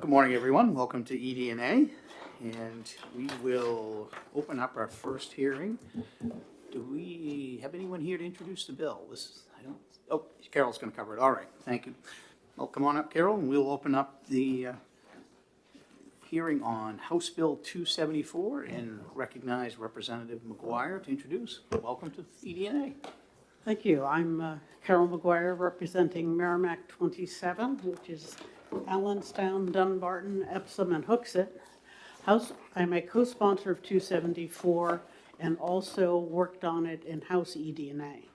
Good morning, everyone. Welcome to ED&A, and we will open up our first hearing. Do we have anyone here to introduce the bill? Oh, Carol's going to cover it. All right, thank you. Well, come on up, Carol, and we'll open up the hearing on House Bill 274 and recognize Representative McGuire to introduce. Welcome to ED&A. Thank you. I'm Carol McGuire, representing Merrimack 27, which is Allenstown, Dunbarton, Epsom, and Hooksett. I'm a co-sponsor of 274 and also worked on it in House ED&A.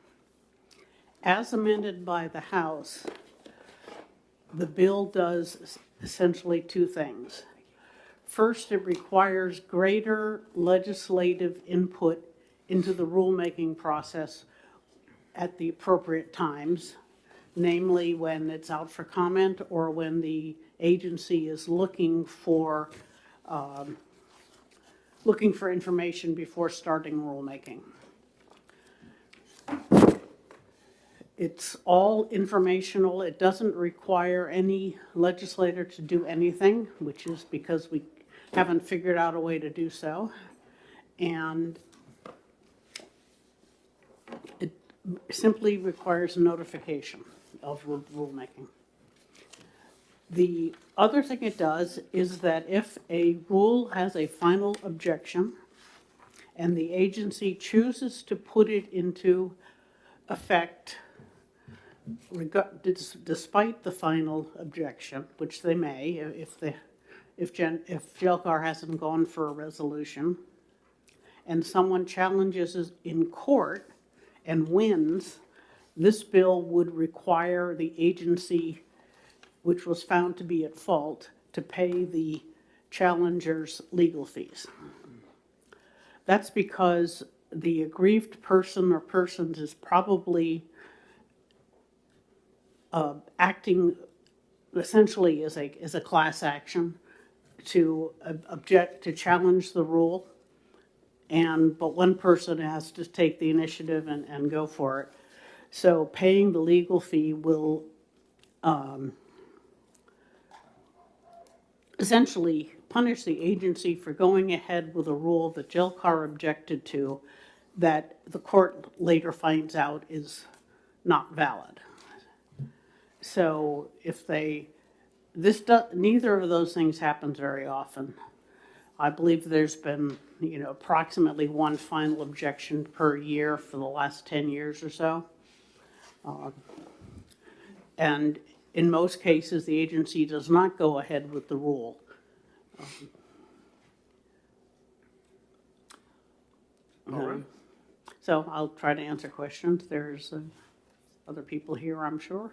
As amended by the House, the bill does essentially two things. First, it requires greater legislative input into the rulemaking process at the appropriate times, namely when it's out for comment or when the agency is looking for information before starting rulemaking. It's all informational. It doesn't require any legislator to do anything, which is because we haven't figured out a way to do so. And it simply requires notification of rulemaking. The other thing it does is that if a rule has a final objection and the agency chooses to put it into effect despite the final objection, which they may if GLCAR hasn't gone for a resolution, and someone challenges it in court and wins, this bill would require the agency, which was found to be at fault, to pay the challenger's legal fees. That's because the aggrieved person or persons is probably acting essentially as a class action to challenge the rule, but one person has to take the initiative and go for it. So paying the legal fee will essentially punish the agency for going ahead with a rule that GLCAR objected to that the court later finds out is not valid. So neither of those things happens very often. I believe there's been, approximately one final objection per year for the last 10 years or so. And in most cases, the agency does not go ahead with the rule. All right. So I'll try to answer questions. There's other people here, I'm sure.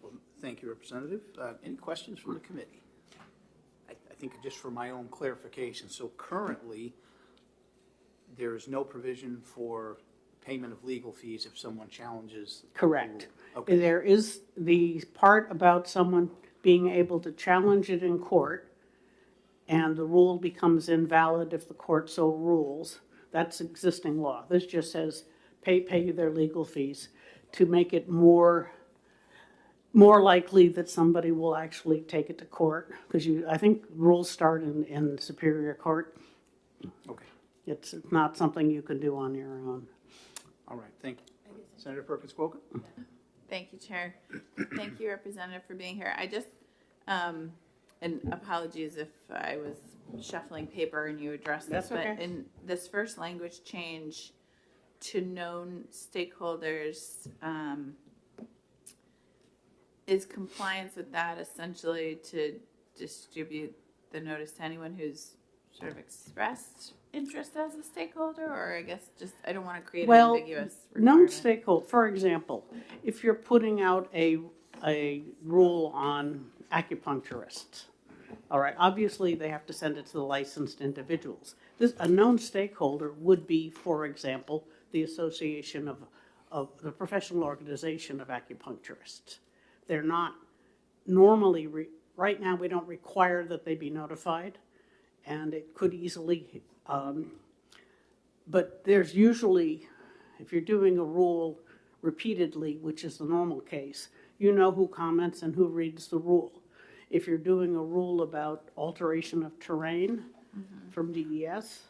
Well, thank you, Representative. Any questions from the committee? I think just for my own clarification, so currently there is no provision for payment of legal fees if someone challenges. Correct. Okay. There is the part about someone being able to challenge it in court, and the rule becomes invalid if the court so rules. That's existing law. This just says pay their legal fees to make it more likely that somebody will actually take it to court, because I think rules start in Superior Court. Okay. It's not something you can do on your own. All right, thank you. Senator Perkins-Coker? Thank you, Chair. Thank you, Representative, for being here. I just, and apologies if I was shuffling paper and you addressed this, That's okay. But in this first language change to known stakeholders, is compliance with that essentially to distribute the notice to anyone who's sort of expressed interest as a stakeholder, or I guess just, I don't want to create an ambiguous known requirement. stakeholder, for example, if you're putting out a rule on acupuncturists, all right, obviously they have to send it to the licensed individuals. A known stakeholder would be, for example, the Association of the Professional Organization of Acupuncturists. They're not normally, right now we don't require that they be notified, and it could easily, but there's usually, if you're doing a rule repeatedly, which is the normal case, you know who comments and who reads the rule. If you're doing a rule about alteration of terrain from DES,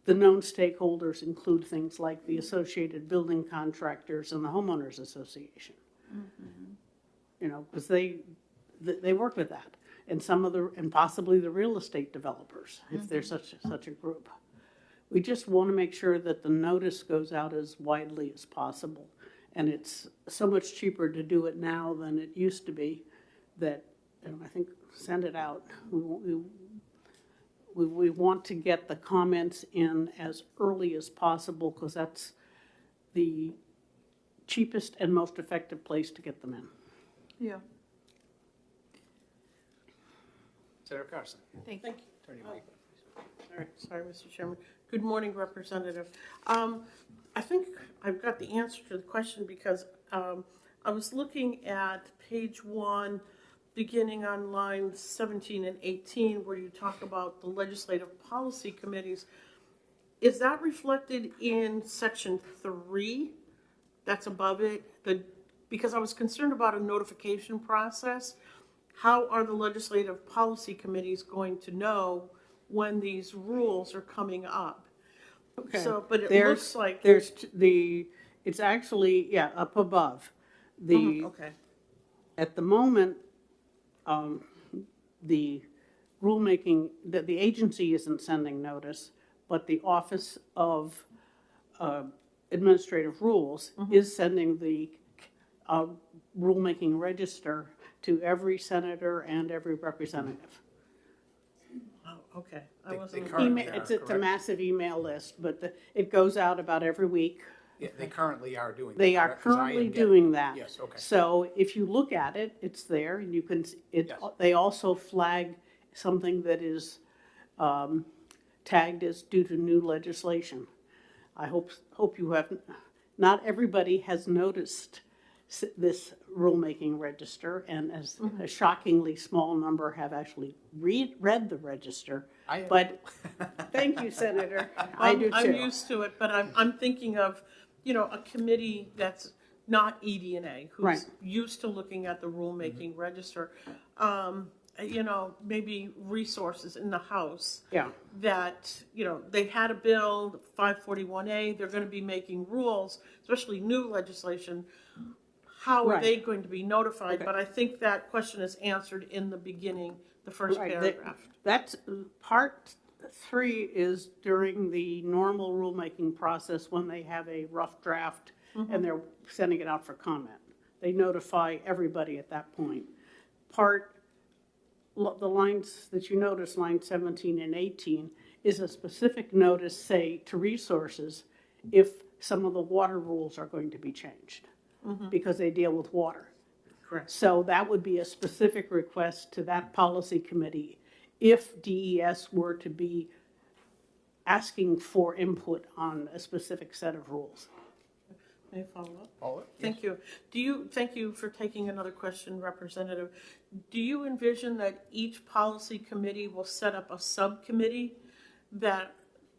the known stakeholders include things like the associated building contractors and the homeowners association. You know, because they work with that, and and possibly the real estate developers, if there's such a group. We just want to make sure that the notice goes out as widely as possible. And it's so much cheaper to do it now than it used to be that, I think, send it out. We want to get the comments in as early as possible because that's the cheapest and most effective place to get them in. Yeah. Senator Carson. Thank you. Attorney Mike. All right, sorry, Mr. Chairman. Good morning, Representative. I think I've got the answer to the question because I was looking at page 1, beginning on lines 17 and 18, where you talk about the legislative policy committees. Is that reflected in section 3 that's above it? Because I was concerned about a notification process. How are the legislative policy committees going to know when these rules are coming up? Okay. So, but it There's- looks like. It's actually, up above. Okay, At the moment, the rulemaking, the agency isn't sending notice, but the Office of Administrative Rules is sending the rulemaking register to every senator and every representative. oh, okay. I They wasn't. currently are, It's a correct? massive email list, but it goes out about every week. Yeah, they currently are doing that. They are correct? 'Cause I am currently getting- doing that. Yes, okay. So if you look at it, it's there, and you can, Yes. they also flag something that is tagged as due to new legislation. I hope you have, not everybody has noticed this rulemaking register, and as a shockingly small number have actually read the register. I have- But, thank you, Senator, I do too. I'm used to it, but I'm thinking of, a committee that's not ED&A, who's Right. used to looking at the rulemaking register. Maybe resources in the House Yeah, that, they had a bill, 541A, they're going to be making rules, especially new legislation. How are Right. they going to be notified? Okay. But I think that question is answered in the beginning, the first Right, paragraph. That's, part 3 is during the normal rulemaking process when they have a rough draft and they're sending it out for comment. They notify everybody at that point. The lines that you notice, lines 17 and 18, is a specific notice, say, to resources if some of the water rules are going to be changed because they deal with water. Correct. So that would be a specific request to that policy committee if DES were to be asking for input on a specific set of rules. May I follow up? Follow it? Thank you. Thank you for taking another question, Representative. Do you envision that each policy committee will set up a subcommittee that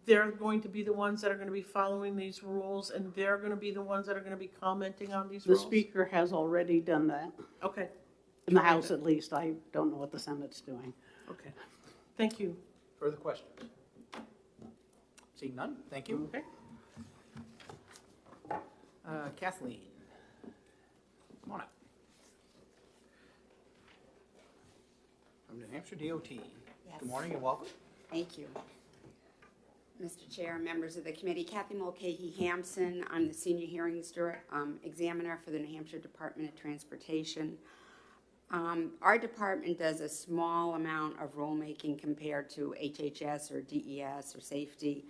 they're going to be the ones that are going to be following these rules and they're going to be the ones that are going to be commenting on these The rules? Speaker has already done that, Okay, in the House at least. I don't know what the Senate's doing. okay. Thank you. Further questions? Seeing none, thank you. Okay. Kathleen, come on up. From New Hampshire DOT. Yes. Good morning and welcome. Thank you. Mr. Chair, members of the committee, Kathy Mulcahy-Hampson. I'm the Senior Hearings Examiner for the New Hampshire Department of Transportation. Our department does a small amount of rulemaking compared to HHS or DES or safety.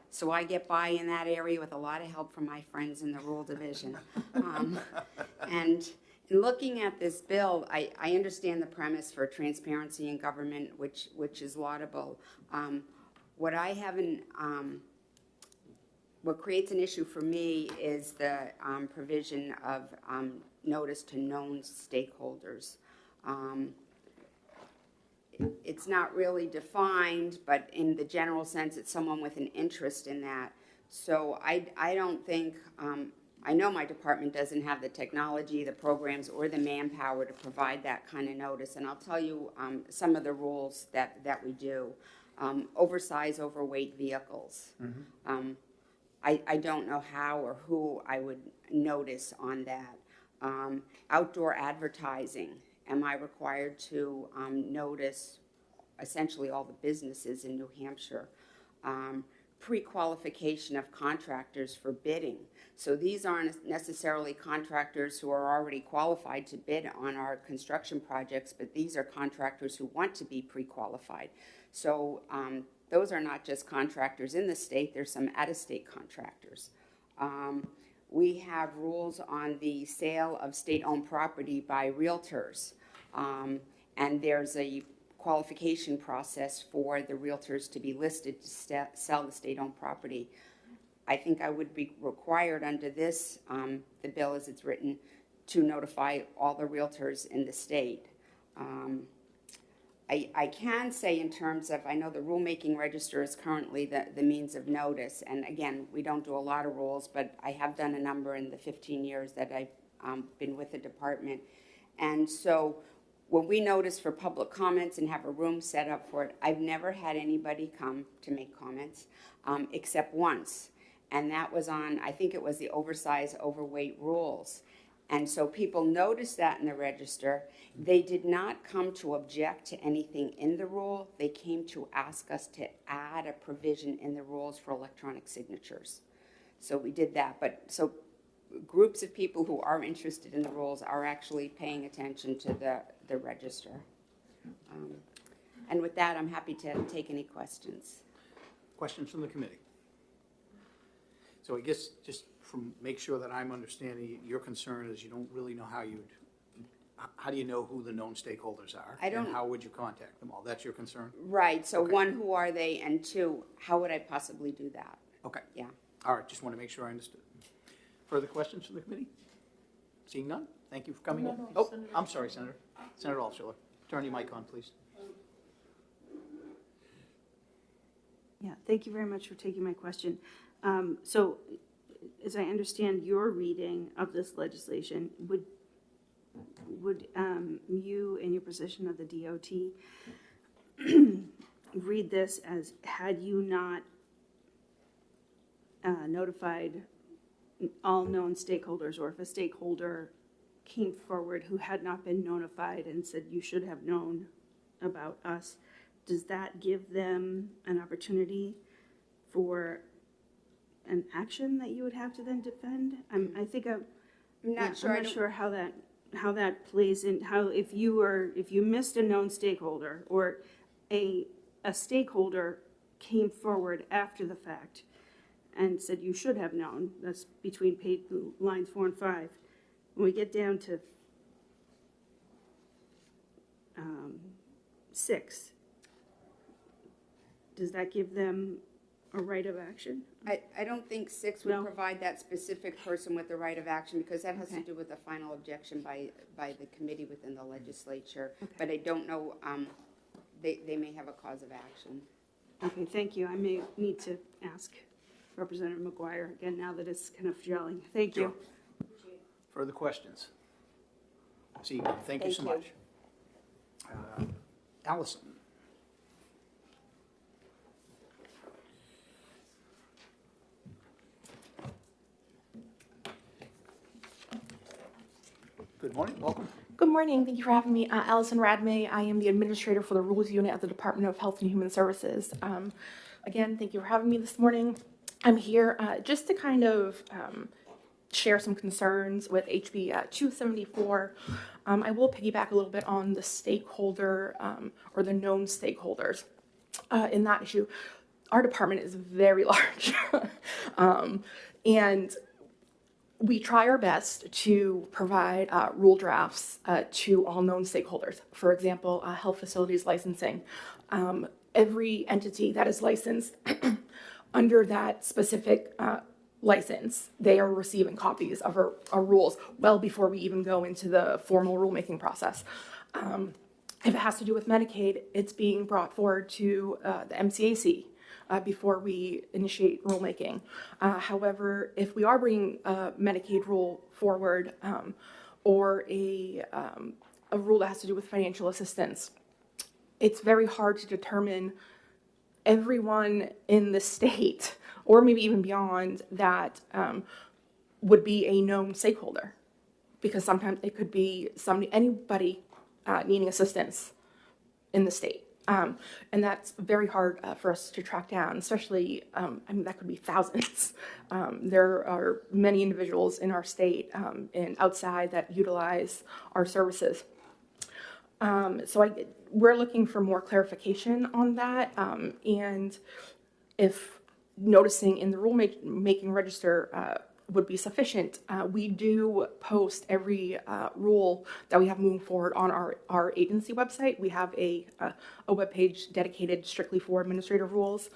So I get by in that area with a lot of help from my friends in the Rule Division. And in looking at this bill, I understand the premise for transparency in government, which is laudable. What I haven't, what creates an issue for me is the provision of notice to known stakeholders. It's not really defined, but in the general sense, it's someone with an interest in that. So I don't think I know my department doesn't have the technology, the programs, or the manpower to provide that kind of notice. And I'll tell you some of the rules that we do. Oversized, overweight vehicles. I don't know how or who I would notice on that. Outdoor advertising. Am I required to notice essentially all the businesses in New Hampshire? Pre-qualification of contractors for bidding. So these aren't necessarily contractors who are already qualified to bid on our construction projects, but these are contractors who want to be pre-qualified. So those are not just contractors in the state, there's some out-of-state contractors. We have rules on the sale of state-owned property by realtors. And there's a qualification process for the realtors to be listed to sell the state-owned property. I think I would be required under this, the bill as it's written, to notify all the realtors in the state. I can say in terms of, I know the rulemaking register is currently the means of notice, and again, we don't do a lot of rules, but I have done a number in the 15 years that I've been with the department. And so when we notice for public comments and have a room set up for it, I've never had anybody come to make comments except once. And that was on, I think it was the oversized, overweight rules. And so people noticed that in the register. They did not come to object to anything in the rule. They came to ask us to add a provision in the rules for electronic signatures. So we did that. But so groups of people who are interested in the rules are actually paying attention to the register. And with that, I'm happy to take any questions. Questions from the committee? So I guess just make sure that I'm understanding, your concern is you don't really know how do you know who the known stakeholders are? I don't. And how would you contact them all? That's your concern? Right, so Okay. one, who are they? And two, how would I possibly do that? Okay. Yeah. All right, just want to make sure I understood. Further questions from the committee? Seeing none? Thank you for coming. No, Oh, Senator. I'm sorry, Senator. Senator Altshuler. Turn your mic on, please. Yeah, thank you very much for taking my question. So, as I understand your reading of this legislation, would you, in your position of the DOT, read this as, had you not notified all known stakeholders, or if a stakeholder came forward who had not been notified and said you should have known about us, does that give them an opportunity for an action that you would have to then defend? I'm not sure how that plays in. How if you missed a known stakeholder, or a stakeholder came forward after the fact and said you should have known. That's between lines 4 and 5. When we get down to 6, does that give them a right of action? I don't think 6 would No. provide that specific person with the right of action, because that has to Okay. do with the final objection by the committee within the legislature. Okay. But I don't know, they may have a cause of action. Okay, thank you. I may need to ask Representative McGuire again now that it's kind of gelling. Thank you. Sure. Further questions? Seeing none, thank you so Thank you. much. Allison. Good morning, welcome. Good morning. Thank you for having me. Allison Radmay. I am the administrator for the Rules Unit at the Department of Health and Human Services. Again, thank you for having me this morning. I'm here just to kind of share some concerns with HB 274. I will piggyback a little bit on the stakeholder or the known stakeholders in that issue. Our department is very large. And we try our best to provide rule drafts to all known stakeholders. For example, health facilities licensing. Every entity that is licensed under that specific license, they are receiving copies of our rules well before we even go into the formal rulemaking process. If it has to do with Medicaid, it's being brought forward to the MCAC. before we initiate rulemaking. However, if we are bringing a Medicaid rule forward or a rule that has to do with financial assistance, it's very hard to determine everyone in the state, or maybe even beyond, that would be a known stakeholder. Because sometimes it could be anybody needing assistance in the state. And that's very hard for us to track down, especially, that could be thousands. There are many individuals in our state and outside that utilize our services. We're looking for more clarification on that. And if noticing in the rulemaking register would be sufficient, we do post every rule that we have moving forward on our agency website. We have a webpage dedicated strictly for administrative rules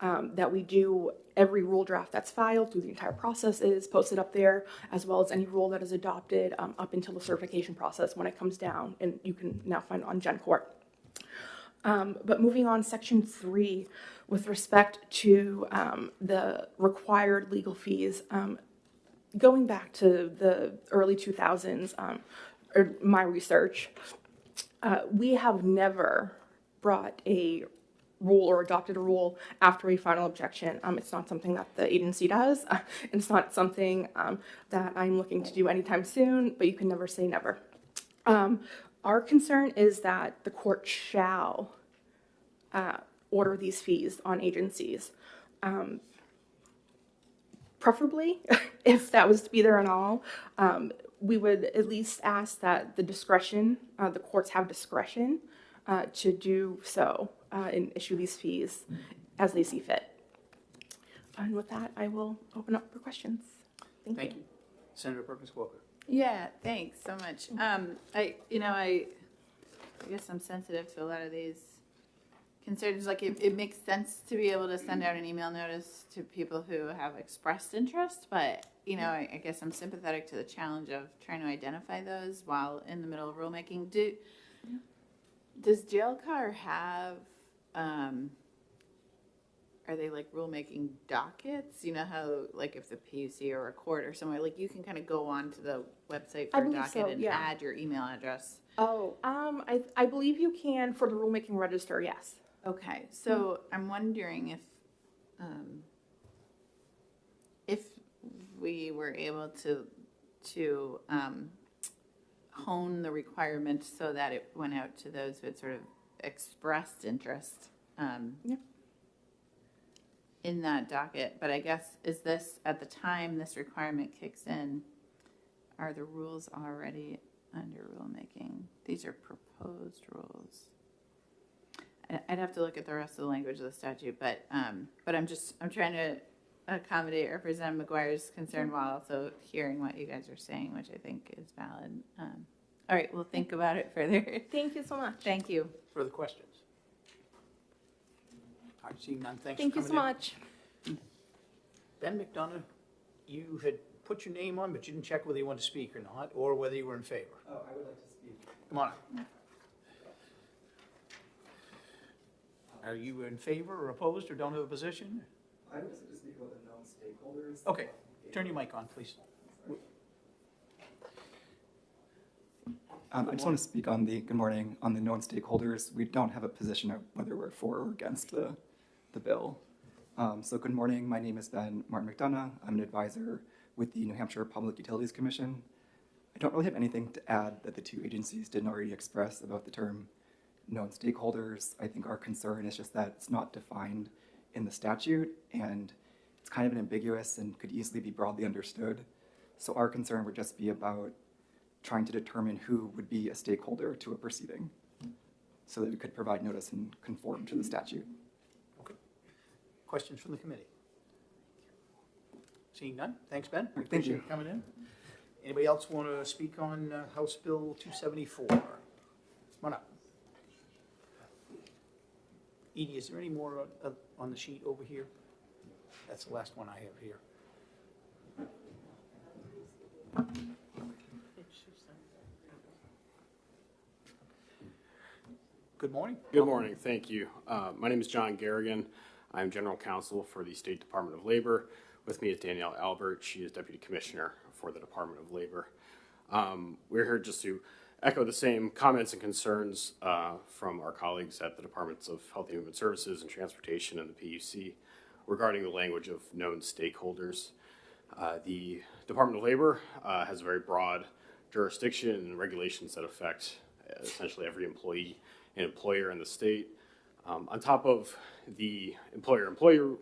that we do. Every rule draft that's filed through the entire process is posted up there, as well as any rule that is adopted up until the certification process when it comes down, and you can now find it on GenCourt. But moving on, Section 3, with respect to the required legal fees, going back to the early 2000s, or my research, we have never brought a rule or adopted a rule after a final objection. It's not something that the agency does. It's not something that I'm looking to do anytime soon, but you can never say never. Our concern is that the court shall order these fees on agencies. Preferably, if that was to be there and all, we would at least ask that the courts have discretion to do so and issue these fees as they see fit. And with that, I will open up for questions. Thank you. Senator Perkins Walker. Yeah, thanks so much. I guess I'm sensitive to a lot of these concerns. Like, it makes sense to be able to send out an email notice to people who have expressed interest, but, I guess I'm sympathetic to the challenge of trying to identify those while in the middle of rulemaking. Does JLCAR have, are they like rulemaking dockets? You know how, like, if the PUC or a court or somewhere, like, you can kind of go onto the website for a docket and add your email address. Oh, I believe you can for the rulemaking register, yes. Okay, so I'm wondering if we were able to hone the requirement so that it went out to those who had sort of expressed interest in that docket. But I guess, is this, at the time this requirement kicks in, are the rules already under rulemaking? These are proposed rules. I'd have to look at the rest of the language of the statute, but I'm trying to accommodate Representative McGuire's concern while also hearing what you guys are saying, which I think is valid. All right, we'll think about it further. Thank you so much. Thank you. Further questions? All right, seeing none, thanks Thank for you so coming much. in. Ben McDonough, you had put your name on, but you didn't check whether you wanted to speak or not, or whether you were in favor. Oh, I would like to speak. Come on up. Are you in favor or opposed or don't have a position? I would like to speak about the known stakeholders. Okay, turn your mic on, please. I just want to speak on good morning, on the known stakeholders. We don't have a position of whether we're for or against the bill. So good morning, my name is Ben Martin McDonough. I'm an advisor with the New Hampshire Public Utilities Commission. I don't really have anything to add that the two agencies didn't already express about the term known stakeholders. I think our concern is just that it's not defined in the statute, and it's kind of ambiguous and could easily be broadly understood. So our concern would just be about trying to determine who would be a stakeholder to a proceeding so that we could provide notice and conform to the statute. Okay. Questions from the committee? Seeing none, thanks, Ben. Thank Appreciate you. coming in. Anybody else want to speak on House Bill 274? Come on up. Edie, is there any more on the sheet over here? That's the last one I have here. Good morning. Good morning, thank you. My name is John Garrigan. I'm General Counsel for the State Department of Labor. With me is Danielle Albert. She is Deputy Commissioner for the Department of Labor. We're here just to echo the same comments and concerns from our colleagues at the Departments of Health and Human Services and Transportation and the PUC regarding the language of known stakeholders. The Department of Labor has a very broad jurisdiction and regulations that affect essentially every employee and employer in the state. On top of the employer-employer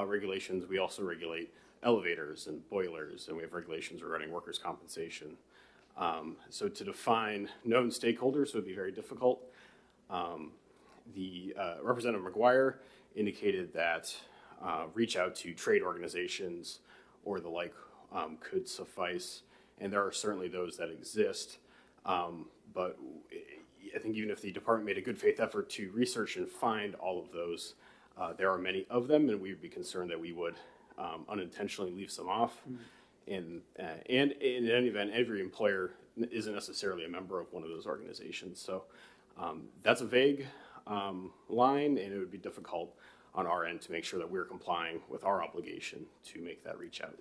regulations, we also regulate elevators and boilers, and we have regulations regarding workers' compensation. So to define known stakeholders would be very difficult. Representative McGuire indicated that reach out to trade organizations or the like could suffice, and there are certainly those that exist. But I think even if the department made a good faith effort to research and find all of those, there are many of them, and we would be concerned that we would unintentionally leave some off. And in any event, every employer isn't necessarily a member of one of those organizations. So that's a vague line, and it would be difficult on our end to make sure that we're complying with our obligation to make that reach out.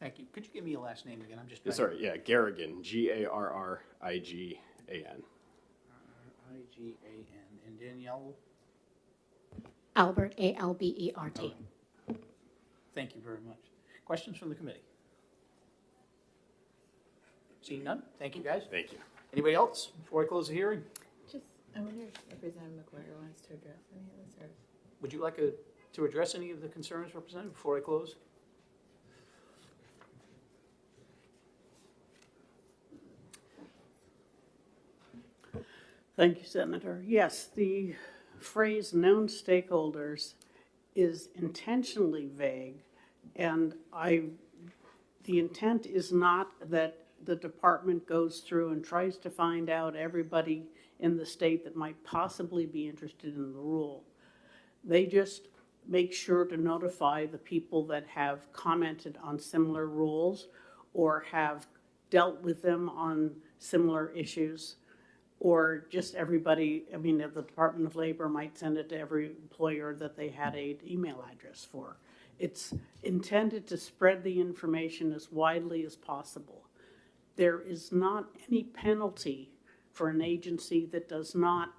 Thank you. Could you give me your last name again? I'm just. Sorry, yeah, Garrigan, Garrigan. I-G-A-N. And Danielle? Albert, A-L-B-E-R-T. Thank you very much. Questions from the committee? Seeing none? Thank you, guys. Thank you. Anybody else before I close the hearing? Just, I wonder if Representative McGuire wants to address any of this, or? Would you like to address any of the concerns, Representative, before I close? Thank you, Senator. Yes, the phrase known stakeholders is intentionally vague, and the intent is not that the department goes through and tries to find out everybody in the state that might possibly be interested in the rule. They just make sure to notify the people that have commented on similar rules or have dealt with them on similar issues, or just everybody. I mean, the Department of Labor might send it to every employer that they had an email address for. It's intended to spread the information as widely as possible. There is not any penalty for an agency that does not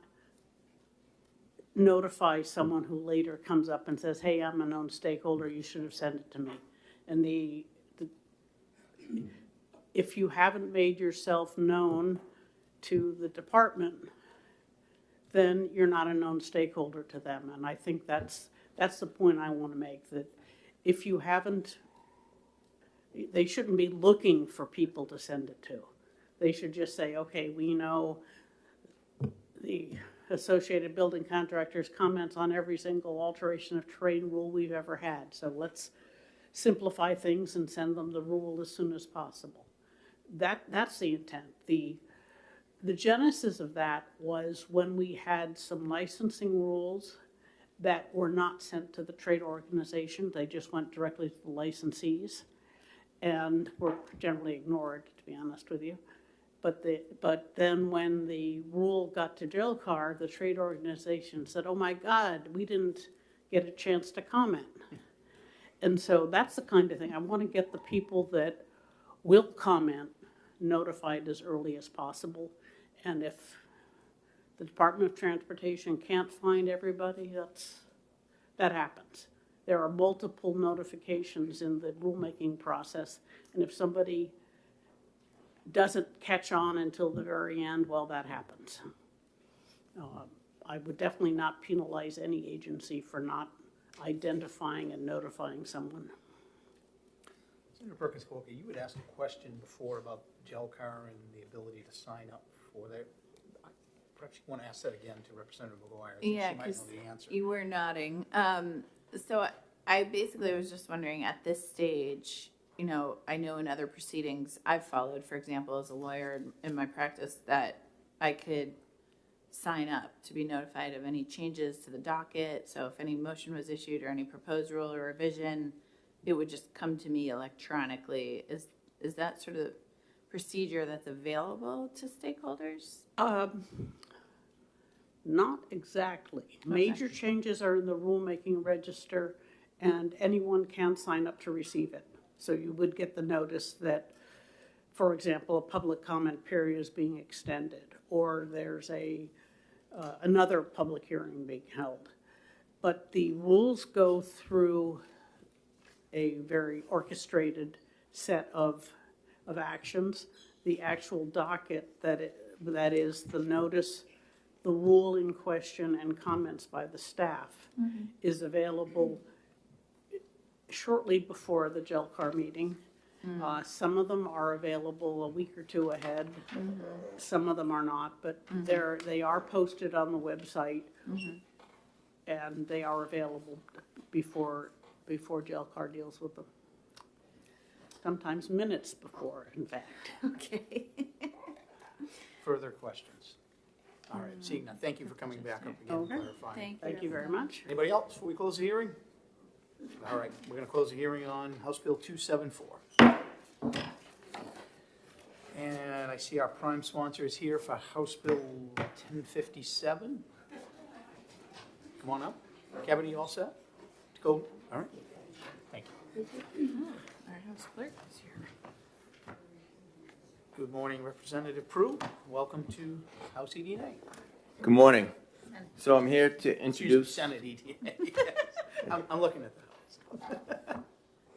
notify someone who later comes up and says, hey, I'm a known stakeholder, you should have sent it to me. And if you haven't made yourself known to the department, then you're not a known stakeholder to them. And I think that's the point I want to make, that if you haven't, they shouldn't be looking for people to send it to. They should just say, okay, we know the Associated Building Contractors comments on every single alteration of terrain rule we've ever had. So let's simplify things and send them the rule as soon as possible. That's the intent. The genesis of that was when we had some licensing rules that were not sent to the trade organization. They just went directly to the licensees and were generally ignored, to be honest with you. But then when the rule got to JILCAR, the trade organization said, oh my God, we didn't get a chance to comment. And so that's the kind of thing. I want to get the people that will comment notified as early as possible. And if the Department of Transportation can't find everybody, that happens. There are multiple notifications in the rulemaking process, and if somebody doesn't catch on until the very end, well, that happens. I would definitely not penalize any agency for not identifying and notifying someone. Senator Perkins-Coie, you had asked a question before about JILCAR and the ability to sign up for that. Perhaps you want to ask that again to Representative McGuire. Yeah, she might because know the answer. you were nodding. So I basically was just wondering, at this stage, you know, I know in other proceedings I've followed, for example, as a lawyer in my practice, that I could sign up to be notified of any changes to the docket. So if any motion was issued or any proposed rule or revision, it would just come to me electronically. Is that sort of procedure that's available to stakeholders? Not exactly. Major changes are in the rulemaking register, and anyone can sign up to receive it. So you would get the notice that, for example, a public comment period is being extended, or there's another public hearing being held. But the rules go through a very orchestrated set of actions. The actual docket that is the notice, the rule in question, and comments by the staff is available shortly before the GELCAR meeting. Some of them are available a week or two ahead. Some of them are not, but they are posted on the website, and they are available before GELCAR deals with them. Sometimes minutes before, in fact. Okay. Further questions? All right, seeing none, thank you for coming back up again and Okay. clarifying. Thank you very much. Anybody else before we close the hearing? All right, we're going to close the hearing on House Bill 274. And I see our prime sponsor is here for House Bill 1057. Come on up. Kevin, you all set? To go? All right. Thank you. Our House clerk is here. Good morning, Representative Prue. Welcome to House EDA. Good morning. So I'm here to Excuse me, introduce Senate EDA. Yes. I'm looking at the House.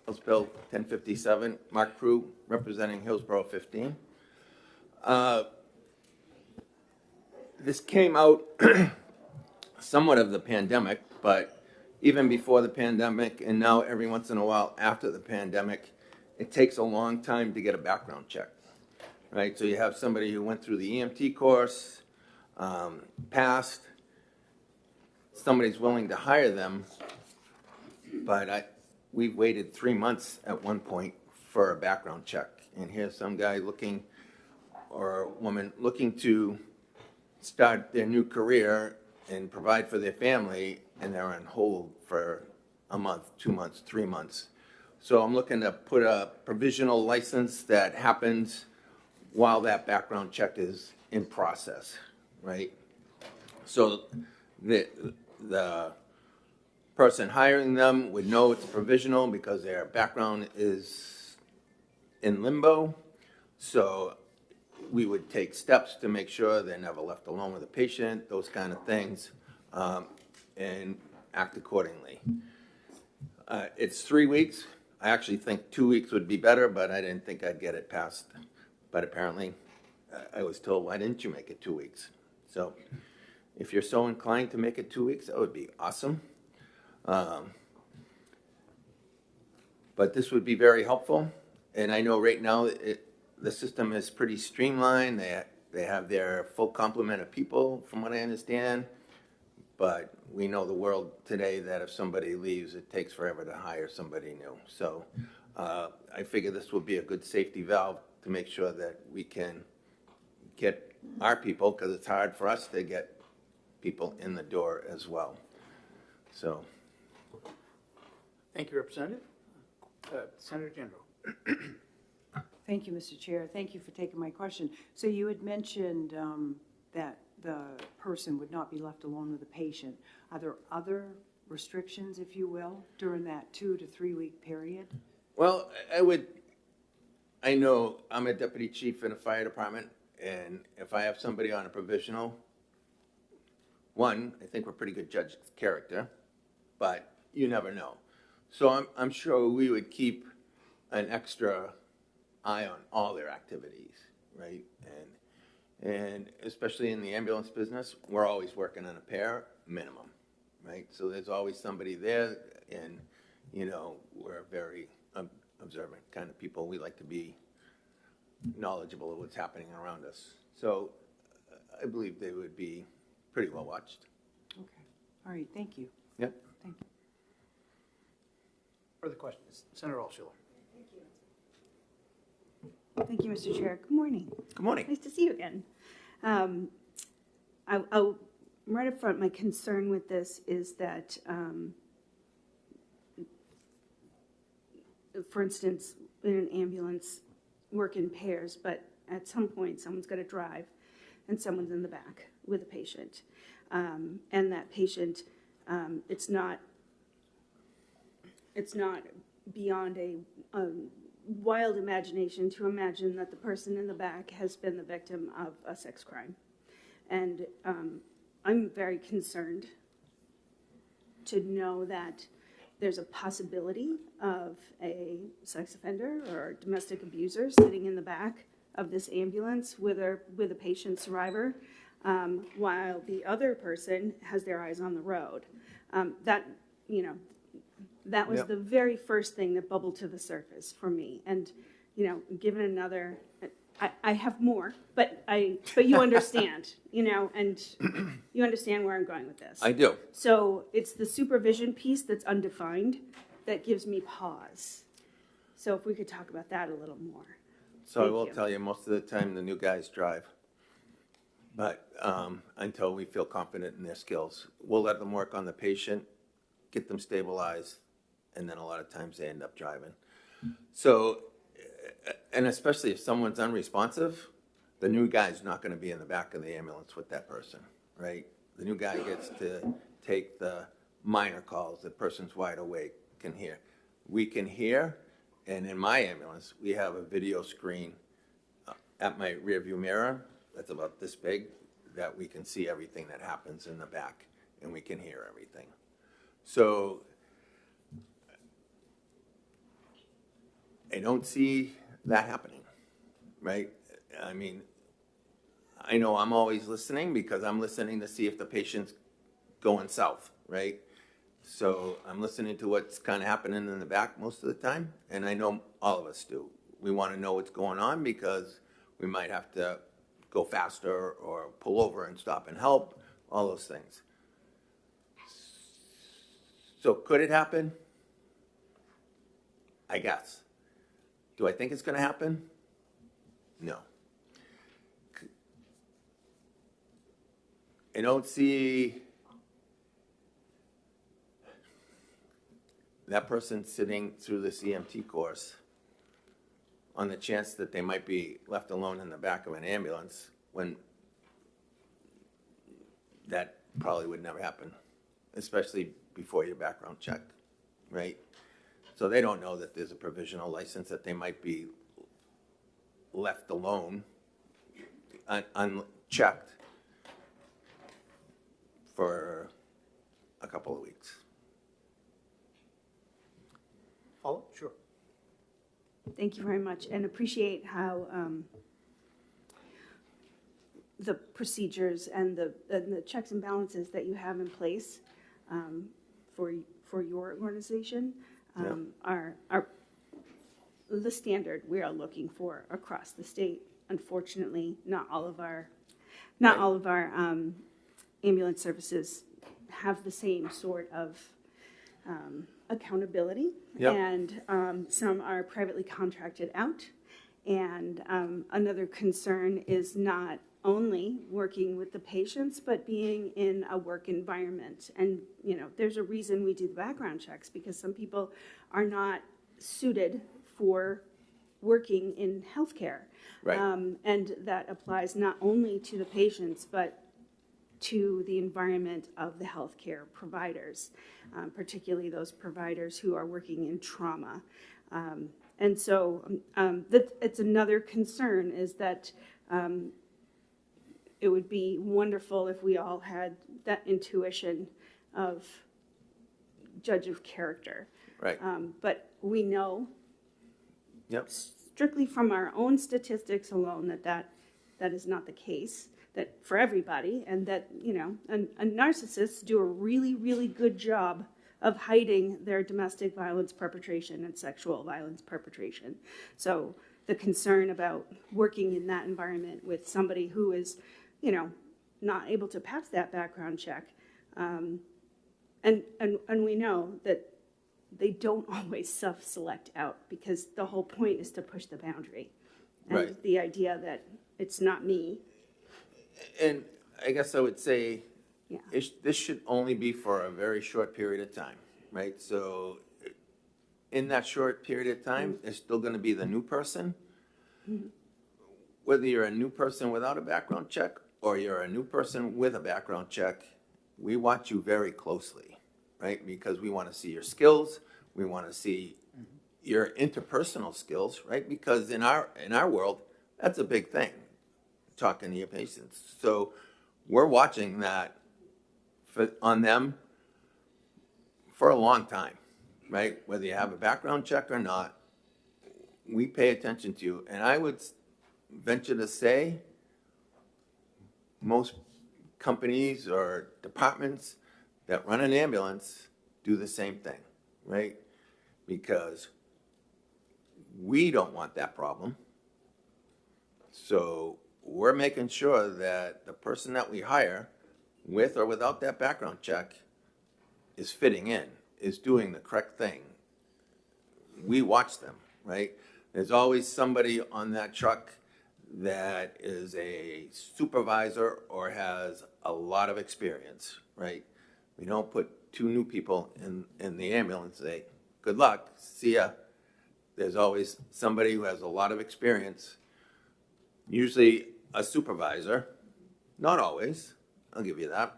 House Bill 1057, Mark Prue, representing Hillsborough 15. This came out somewhat of the pandemic, but even before the pandemic, and now every once in a while after the pandemic, it takes a long time to get a background check, right? So you have somebody who went through the EMT course, passed, somebody's willing to hire them, but we've waited 3 months at one point for a background check. And here's some guy looking, or a woman looking to start their new career and provide for their family, and they're on hold for a month, 2 months, 3 months. So I'm looking to put a provisional license that happens while that background check is in process, right? So the person hiring them would know it's provisional because their background is in limbo. So we would take steps to make sure they're never left alone with a patient, those kind of things, and act accordingly. It's 3 weeks. I actually think 2 weeks would be better, but I didn't think I'd get it passed. But apparently, I was told, why didn't you make it 2 weeks? So if you're so inclined to make it 2 weeks, that would be awesome. But this would be very helpful. And I know right now the system is pretty streamlined. They have their full complement of people, from what I understand. But we know the world today that if somebody leaves, it takes forever to hire somebody new. So I figure this will be a good safety valve to make sure that we can get our people, because it's hard for us to get people in the door as well. So. Thank you, Representative. Senator Jindal. Thank you, Mr. Chair. Thank you for taking my question. So you had mentioned that the person would not be left alone with a patient. Are there other restrictions, if you will, during that 2 to 3 week period? Well, I know I'm a deputy chief in a fire department, and if I have somebody on a provisional, one, I think we're pretty good judge of character, but you never know. So I'm sure we would keep an extra eye on all their activities, right? And especially in the ambulance business, we're always working on a pair minimum, right? So there's always somebody there, and, you know, we're very observant kind of people. We like to be knowledgeable of what's happening around us. So I believe they would be pretty well watched. Okay. All right. Thank you. Yep. Thank you. Further questions? Senator Altshuler. Thank you, Mr. Chair. Good morning. Good morning. Nice to see you again. I'll right up front, my concern with this is that, for instance, in an ambulance, work in pairs, but at some point, someone's got to drive and someone's in the back with a patient. And that patient, it's not beyond a wild imagination to imagine that the person in the back has been the victim of a sex crime. And I'm very concerned to know that there's a possibility of a sex offender or domestic abuser sitting in the back of this ambulance with a patient survivor, while the other person has their eyes on the road. That was Yep. the very first thing that bubbled to the surface for me. And, given another, I have more, but you understand, and you understand where I'm going with this. I do. So it's the supervision piece that's undefined that gives me pause. So if we could talk about that a little more. So I Thank will you. tell you, most of the time, the new guys drive. But until we feel confident in their skills, we'll let them work on the patient, get them stabilized, and then a lot of times they end up driving. So, and especially if someone's unresponsive, the new guy's not gonna be in the back of the ambulance with that person, right? The new guy gets to take the minor calls, the person's wide awake, can hear. We can hear, and in my ambulance, we have a video screen at my rearview mirror that's about this big, that we can see everything that happens in the back, and we can hear everything. So I don't see that happening, right? I mean, I know I'm always listening because I'm listening to see if the patient's going south, right? So I'm listening to what's kind of happening in the back most of the time, and I know all of us do. We want to know what's going on because we might have to go faster or pull over and stop and help, all those things. So could it happen? I guess. Do I think it's going to happen? No. I don't see that person sitting through the CMT course on the chance that they might be left alone in the back of an ambulance when that probably would never happen, especially before your background check, right? So they don't know that there's a provisional license, that they might be left alone, unchecked for a couple of weeks. Follow? Sure. Thank you very much, and appreciate how the procedures and the checks and balances that you have in place for your organization are the standard we are looking for across the state. Unfortunately, not all of our ambulance services have the same sort of accountability, and some are privately contracted out. And another concern is not only working with the patients, but being in a work environment. And, there's a reason we do the background checks, because some people are not suited for working in healthcare. Right. And that applies not only to the patients, but to the environment of the healthcare providers, particularly those providers who are working in trauma. And so it's another concern is that it would be wonderful if we all had that intuition of judge of character. Right. But we know Yep. strictly from our own statistics alone that is not the case, that for everybody, and that, and narcissists do a really, really good job of hiding their domestic violence perpetration and sexual violence perpetration. So the concern about working in that environment with somebody who is, not able to pass that background check, and we know that they don't always self-select out, because the whole point is to push the boundary. And Right. the idea that it's not me. And I guess I would say Yeah. this should only be for a very short period of time, right? So in that short period of time, there's still going to be the new person. Whether you're a new person without a background check or you're a new person with a background check, we watch you very closely, right? Because we want to see your skills, we want to see your interpersonal skills, right? Because in our world, that's a big thing, talking to your patients. So we're watching that on them for a long time, right? Whether you have a background check or not, we pay attention to you. And I would venture to say most companies or departments that run an ambulance do the same thing, right? Because we don't want that problem. So we're making sure that the person that we hire, with or without that background check, is fitting in, is doing the correct thing. We watch them, right? There's always somebody on that truck that is a supervisor or has a lot of experience, right? We don't put two new people in the ambulance and say, good luck, see ya. There's always somebody who has a lot of experience, usually a supervisor, not always, I'll give you that,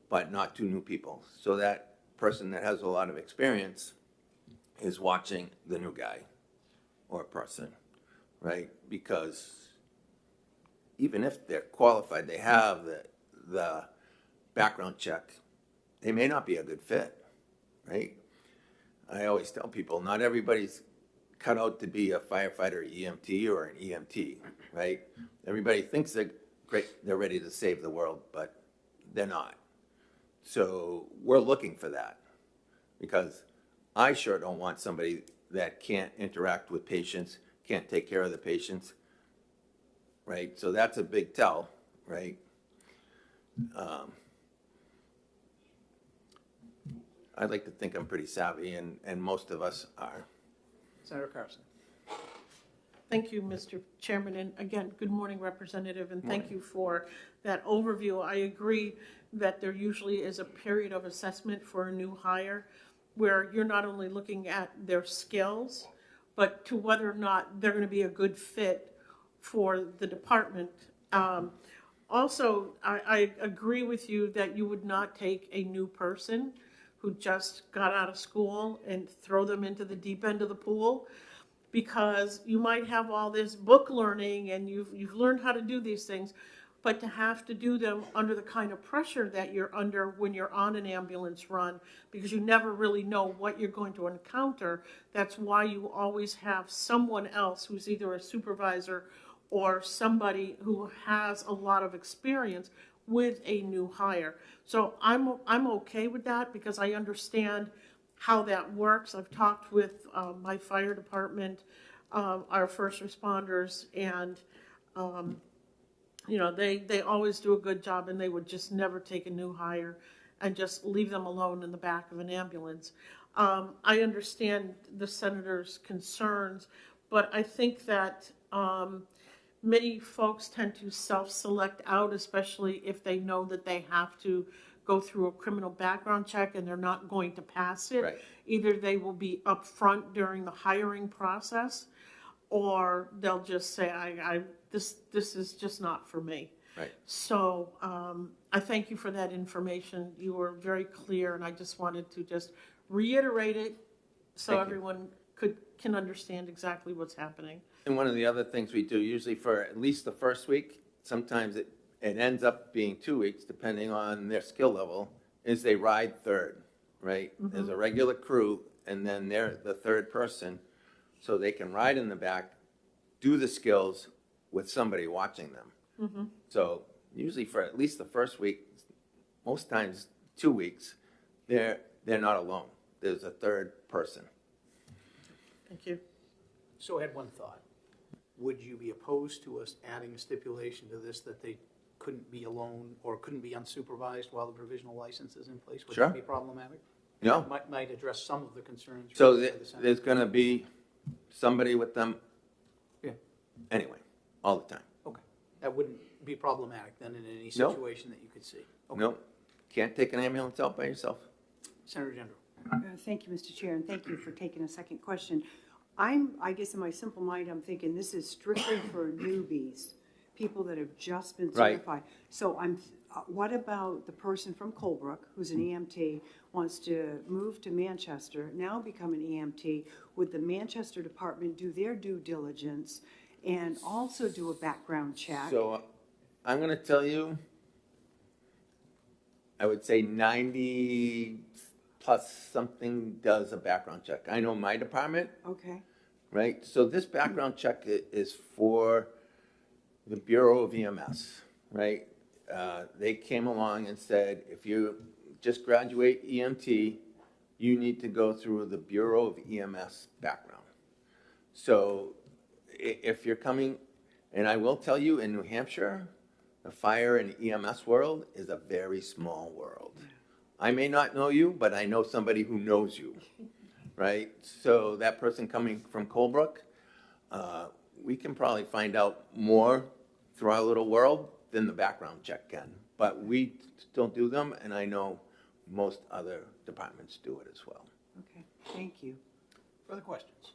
but not two new people. So that person that has a lot of experience is watching the new guy or person, right? Because even if they're qualified, they have the background check, they may not be a good fit, right? I always tell people, not everybody's cut out to be a firefighter, EMT, or an EMT, right? Everybody thinks they're great, they're ready to save the world, but they're not. So we're looking for that, because I sure don't want somebody that can't interact with patients, can't take care of the patients, right? So that's a big tell, right? I'd like to think I'm pretty savvy, and most of us are. Senator Carson. Thank you, Mr. Chairman, and again, good morning, Representative, and thank you for that overview. I agree that there usually is a period of assessment for a new hire where you're not only looking at their skills, but to whether or not they're going to be a good fit for the department. Also, I agree with you that you would not take a new person who just got out of school and throw them into the deep end of the pool, because you might have all this book learning and you've learned how to do these things, but to have to do them under the kind of pressure that you're under when you're on an ambulance run, because you never really know what you're going to encounter. That's why you always have someone else who's either a supervisor or somebody who has a lot of experience with a new hire. So I'm okay with that, because I understand how that works. I've talked with my fire department, our first responders, and you know, they always do a good job, and they would just never take a new hire and just leave them alone in the back of an ambulance. I understand the senator's concerns, but I think that many folks tend to self-select out, especially if they know that they have to go through a criminal background check and they're not going to pass it. Right. Either they will be upfront during the hiring process, or they'll just say, this is just not for me. Right. So I thank you for that information. You were very clear, and I just wanted to just reiterate it so Thank you. everyone can understand exactly what's happening. And one of the other things we do, usually for at least the first week, sometimes it ends up being 2 weeks, depending on their skill level, is they ride third, right? Mm-hmm. There's a regular crew, and then they're the third person, so they can ride in the back, do the skills with somebody watching them. Mm-hmm. So usually for at least the first week, most times 2 weeks, they're not alone. There's a third person. Thank you. So I had one thought. Would you be opposed to us adding a stipulation to this that they couldn't be alone or couldn't be unsupervised while the provisional license is in place? Would Sure. that be problematic? No? Might address some of the concerns. So raised by the Senate. there's gonna be somebody with them Yeah. anyway, all the time. Okay. That wouldn't be problematic then in any No. situation that you could see? Okay. Nope, can't take an ambulance out by yourself. Senator Gendro. Thank you, Mr. Chair, and thank you for taking a second question. I guess in my simple mind, I'm thinking this is strictly for newbies. people that have just been Right. certified. So what about the person from Colebrook, who's an EMT, wants to move to Manchester, now become an EMT? Would the Manchester department do their due diligence and also do a background check? So I'm gonna tell you, I would say 90 plus something does a background check. I know my department, Okay, right? So this background check is for the Bureau of EMS, right? They came along and said, if you just graduate EMT, you need to go through the Bureau of EMS background. So if you're coming, and I will tell you, in New Hampshire, the fire and EMS world is a very small world. I may not know you, but I know somebody who knows you, right? So that person coming from Colebrook, we can probably find out more through our little world than the background check can. But we still do them, and I know most other departments do it as well. okay, thank you. Further questions?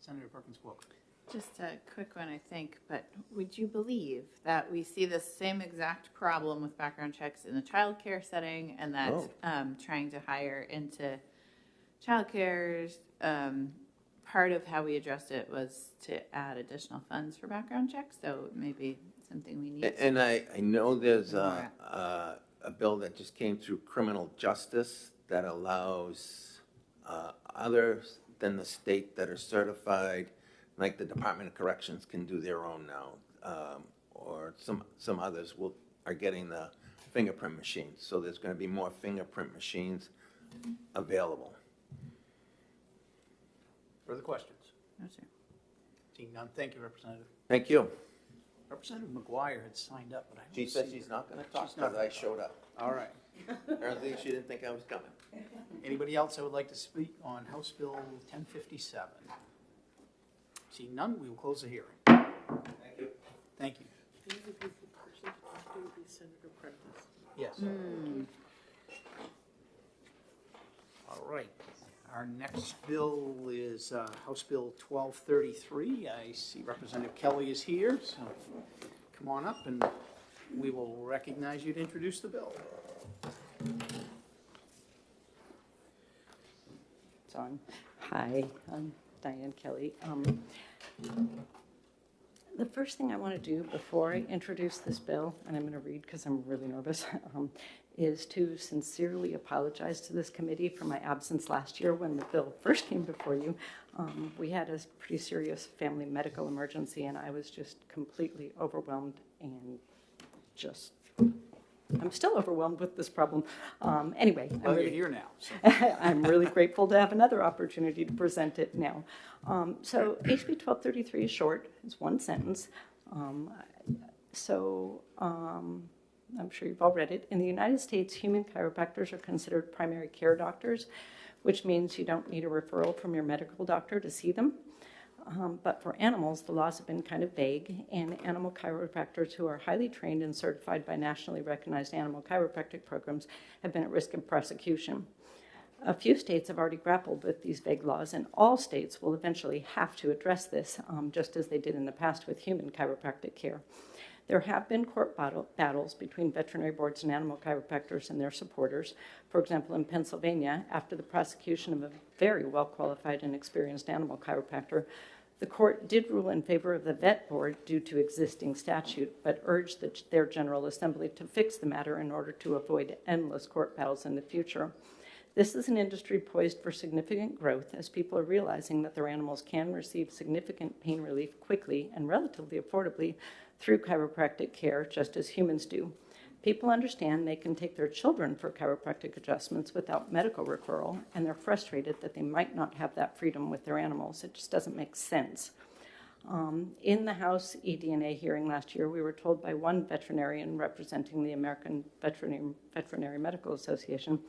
Senator Perkins Cook. Just a quick one, I think, but would you believe that we see the same exact problem with background checks in the childcare setting, and that trying to hire into childcare, part of how we addressed it was to add additional funds for background checks, so maybe something we need. And I know there's a bill that just came through criminal justice that allows others than the state that are certified, like the Department of Corrections can do their own now, or some others are getting the fingerprint machines. So there's going to be more fingerprint machines available. Further questions? No, sir. Seeing none, thank you, Representative. Thank you. Representative McGuire had signed up, but I don't She see said she's not going to talk She's not because I showed up. All right. Apparently, she didn't think I was coming. Anybody else that would like to speak on House Bill 1057? Seeing none, we will close the hearing. Thank you. Thank you. Senator Prentice. Yes. All right. Our next bill is House Bill 1233. I see Representative Kelly is here, so come on up and we will recognize you to introduce the bill. It's on. Hi, I'm Diane Kelly. The first thing I want to do before I introduce this bill, and I'm going to read because I'm really nervous, is to sincerely apologize to this committee for my absence last year when the bill first came before you. We had a pretty serious family medical emergency, and I was just completely overwhelmed and just, I'm still overwhelmed with this problem. Anyway. Well, you're here now. So. I'm really grateful to have another opportunity to present it now. So HB 1233 is short, it's one sentence. I'm sure you've all read it. In the United States, human chiropractors are considered primary care doctors, which means you don't need a referral from your medical doctor to see them. But for animals, the laws have been kind of vague, and animal chiropractors who are highly trained and certified by nationally recognized animal chiropractic programs have been at risk of prosecution. A few states have already grappled with these vague laws, and all states will eventually have to address this, just as they did in the past with human chiropractic care. There have been court battles between veterinary boards and animal chiropractors and their supporters. For example, in Pennsylvania, after the prosecution of a very well-qualified and experienced animal chiropractor, the court did rule in favor of the vet board due to existing statute, but urged their General Assembly to fix the matter in order to avoid endless court battles in the future. This is an industry poised for significant growth as people are realizing that their animals can receive significant pain relief quickly and relatively affordably through chiropractic care, just as humans do. People understand they can take their children for chiropractic adjustments without medical referral, and they're frustrated that they might not have that freedom with their animals. It just doesn't make sense. In the House eDNA hearing last year, we were told by one veterinarian representing the American Veterinary Medical Association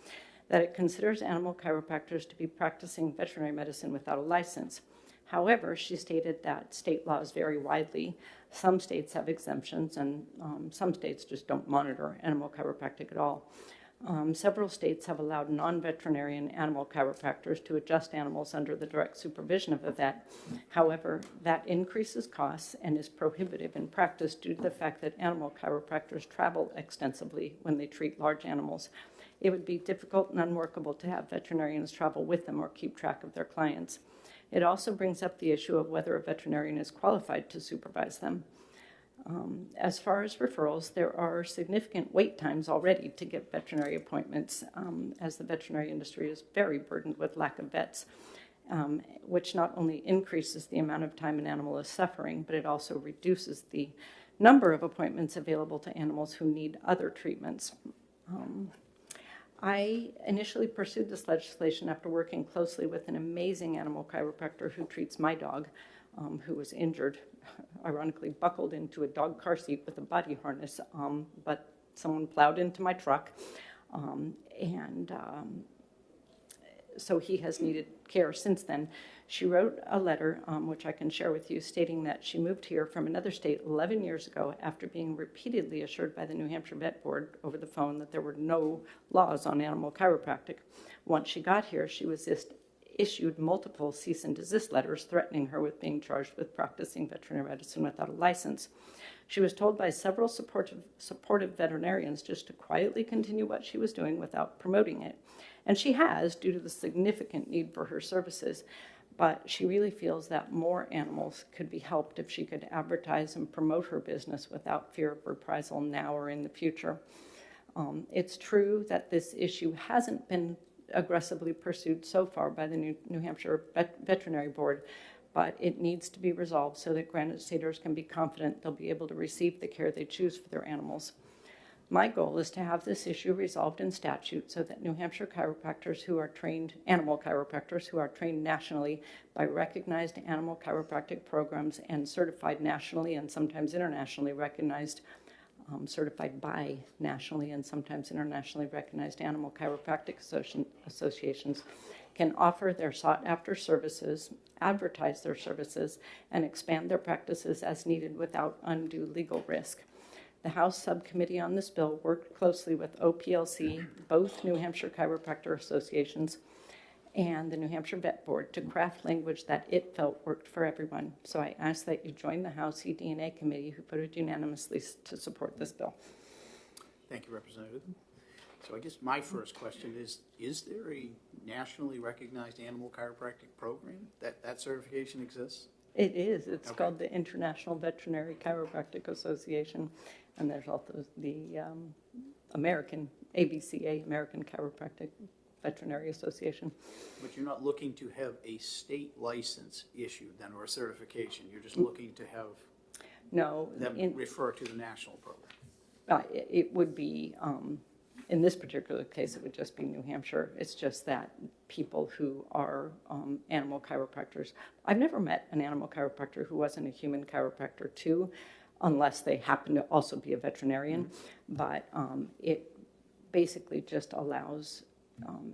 that it considers animal chiropractors to be practicing veterinary medicine without a license. However, she stated that state laws vary widely. Some states have exemptions, and some states just don't monitor animal chiropractic at all. Several states have allowed non-veterinarian animal chiropractors to adjust animals under the direct supervision of a vet. However, that increases costs and is prohibitive in practice due to the fact that animal chiropractors travel extensively when they treat large animals. It would be difficult and unworkable to have veterinarians travel with them or keep track of their clients. It also brings up the issue of whether a veterinarian is qualified to supervise them. As far as referrals, there are significant wait times already to get veterinary appointments, as the veterinary industry is very burdened with lack of vets, which not only increases the amount of time an animal is suffering, but it also reduces the number of appointments available to animals who need other treatments. I initially pursued this legislation after working closely with an amazing animal chiropractor who treats my dog, who was injured, ironically buckled into a dog car seat with a body harness, but someone plowed into my truck, so he has needed care since then. She wrote a letter, which I can share with you, stating that she moved here from another state 11 years ago after being repeatedly assured by the New Hampshire Vet Board over the phone that there were no laws on animal chiropractic. Once she got here, she was issued multiple cease and desist letters threatening her with being charged with practicing veterinary medicine without a license. She was told by several supportive veterinarians just to quietly continue what she was doing without promoting it. And she has, due to the significant need for her services. But she really feels that more animals could be helped if she could advertise and promote her business without fear of reprisal now or in the future. It's true that this issue hasn't been aggressively pursued so far by the New Hampshire Veterinary Board, but it needs to be resolved so that Granite Staters can be confident they'll be able to receive the care they choose for their animals. My goal is to have this issue resolved in statute so that New Hampshire chiropractors who are trained, animal chiropractors who are trained nationally by recognized animal chiropractic programs and certified nationally and sometimes internationally recognized, certified by nationally and sometimes internationally recognized animal chiropractic associations can offer their sought-after services, advertise their services, and expand their practices as needed without undue legal risk. The House Subcommittee on this bill worked closely with OPLC, both New Hampshire Chiropractor Associations, and the New Hampshire Vet Board to craft language that it felt worked for everyone. So I ask that you join the House eDNA Committee, who voted unanimously to support this bill. Thank you, Representative. So I guess my first question is there a nationally recognized animal chiropractic program that certification exists? It is. It's Okay. called the International Veterinary Chiropractic Association, and there's also the American ABCA, American Chiropractic Veterinary Association. But you're not looking to have a state license issued then, or a certification? You're just looking to have No, them refer to the national program? it would be, in this particular case, it would just be New Hampshire. It's just that people who are animal chiropractors, I've never met an animal chiropractor who wasn't a human chiropractor too, unless they happen to also be a veterinarian. Mm-hmm. But it basically just allows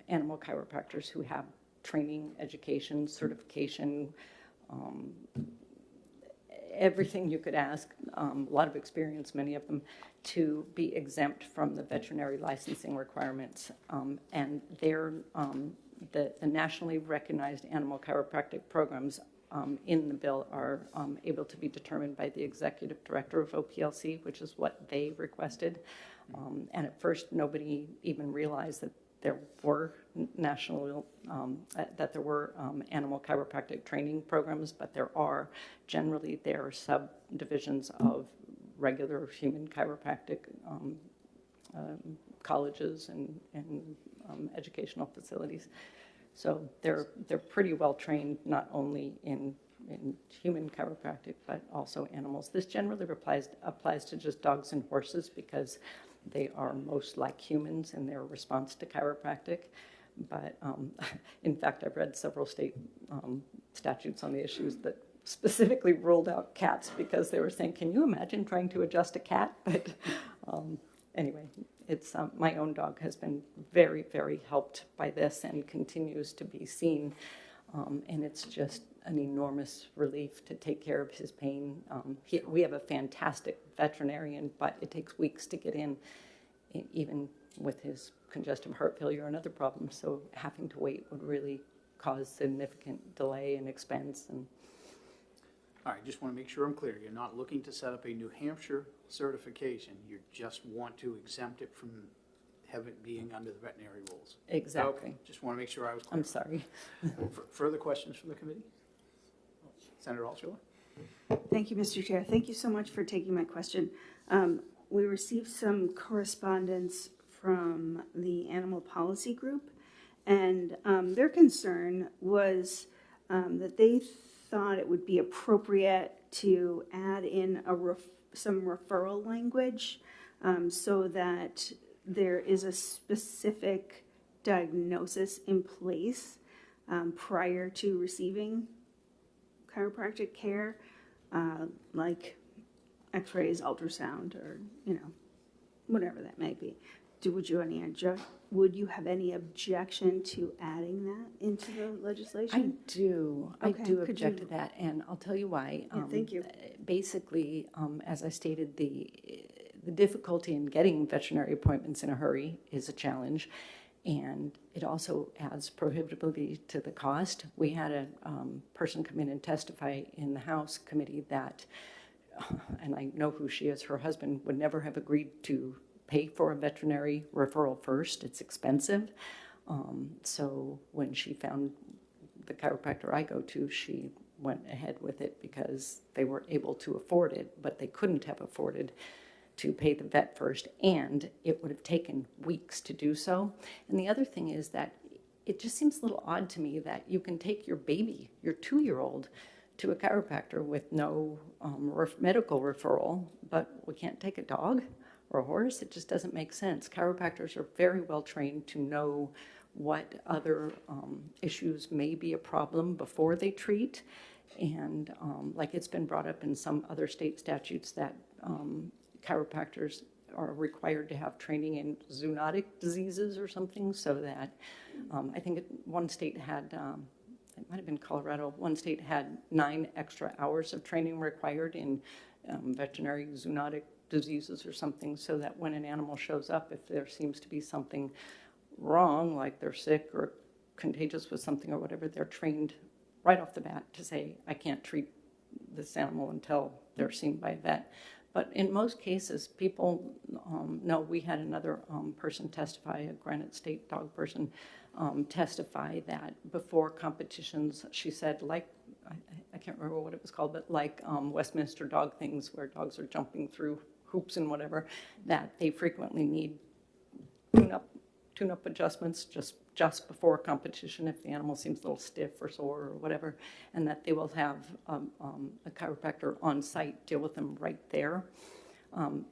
animal chiropractors who have training, education, certification, everything you could ask, a lot of experience, many of them, to be exempt from the veterinary licensing requirements. And they're, the nationally recognized animal chiropractic programs in the bill are able to be determined by the executive director of OPLC, which is what they requested. And at first, nobody even realized that there were national, that there were animal chiropractic training programs, but there are. Generally, there are subdivisions of regular human chiropractic colleges and educational facilities. So they're pretty well trained, not only in human chiropractic, but also animals. This generally applies to just dogs and horses because they are most like humans in their response to chiropractic. But in fact, I've read several state statutes on the issues that specifically ruled out cats because they were saying, can you imagine trying to adjust a cat? But anyway, it's my own dog has been very, very helped by this and continues to be seen. And it's just an enormous relief to take care of his pain. We have a fantastic veterinarian, but it takes weeks to get in, even with his congestive heart failure and other problems. So having to wait would really cause significant delay and expense. And All right, just want to make sure I'm clear. You're not looking to set up a New Hampshire certification. You just want to exempt it from have it being under the veterinary rules. exactly. Okay, just want to make sure I was clear. I'm sorry. Further questions from the committee? Senator Altshuler? Thank you, Mr. Chair. Thank you so much for taking my question. We received some correspondence from the Animal Policy Group, and their concern was that they thought it would be appropriate to add in some referral language so that there is a specific diagnosis in place prior to receiving chiropractic care, like x-rays, ultrasound, or, whatever that may be. Would you have any objection to adding that into the legislation? I do Okay, could object to you- that, and I'll tell you why. Yeah, thank you. Basically, as I stated, the difficulty in getting veterinary appointments in a hurry is a challenge, and it also adds prohibitively to the cost. We had a person come in and testify in the House committee that, and I know who she is, her husband would never have agreed to pay for a veterinary referral first. It's expensive. So when she found the chiropractor I go to, she went ahead with it because they were able to afford it, but they couldn't have afforded to pay the vet first, and it would have taken weeks to do so. And the other thing is that it just seems a little odd to me that you can take your baby, your 2-year-old, to a chiropractor with no medical referral, but we can't take a dog or a horse. It just doesn't make sense. Chiropractors are very well trained to know what other issues may be a problem before they treat. And like it's been brought up in some other state statutes that chiropractors are required to have training in zoonotic diseases or something, so that I think one state had, it might have been Colorado, one state had 9 extra hours of training required in veterinary zoonotic diseases or something, so that when an animal shows up, if there seems to be something wrong, like they're sick or contagious with something or whatever, they're trained right off the bat to say, I can't treat this animal until they're seen by a vet. But in most cases, people know. We had another person testify, a Granite State dog person, testify that before competitions, she said, like, I can't remember what it was called, but like Westminster dog things where dogs are jumping through hoops and whatever, that they frequently need tune-up adjustments just before competition if the animal seems a little stiff or sore or whatever, and that they will have a chiropractor on site deal with them right there.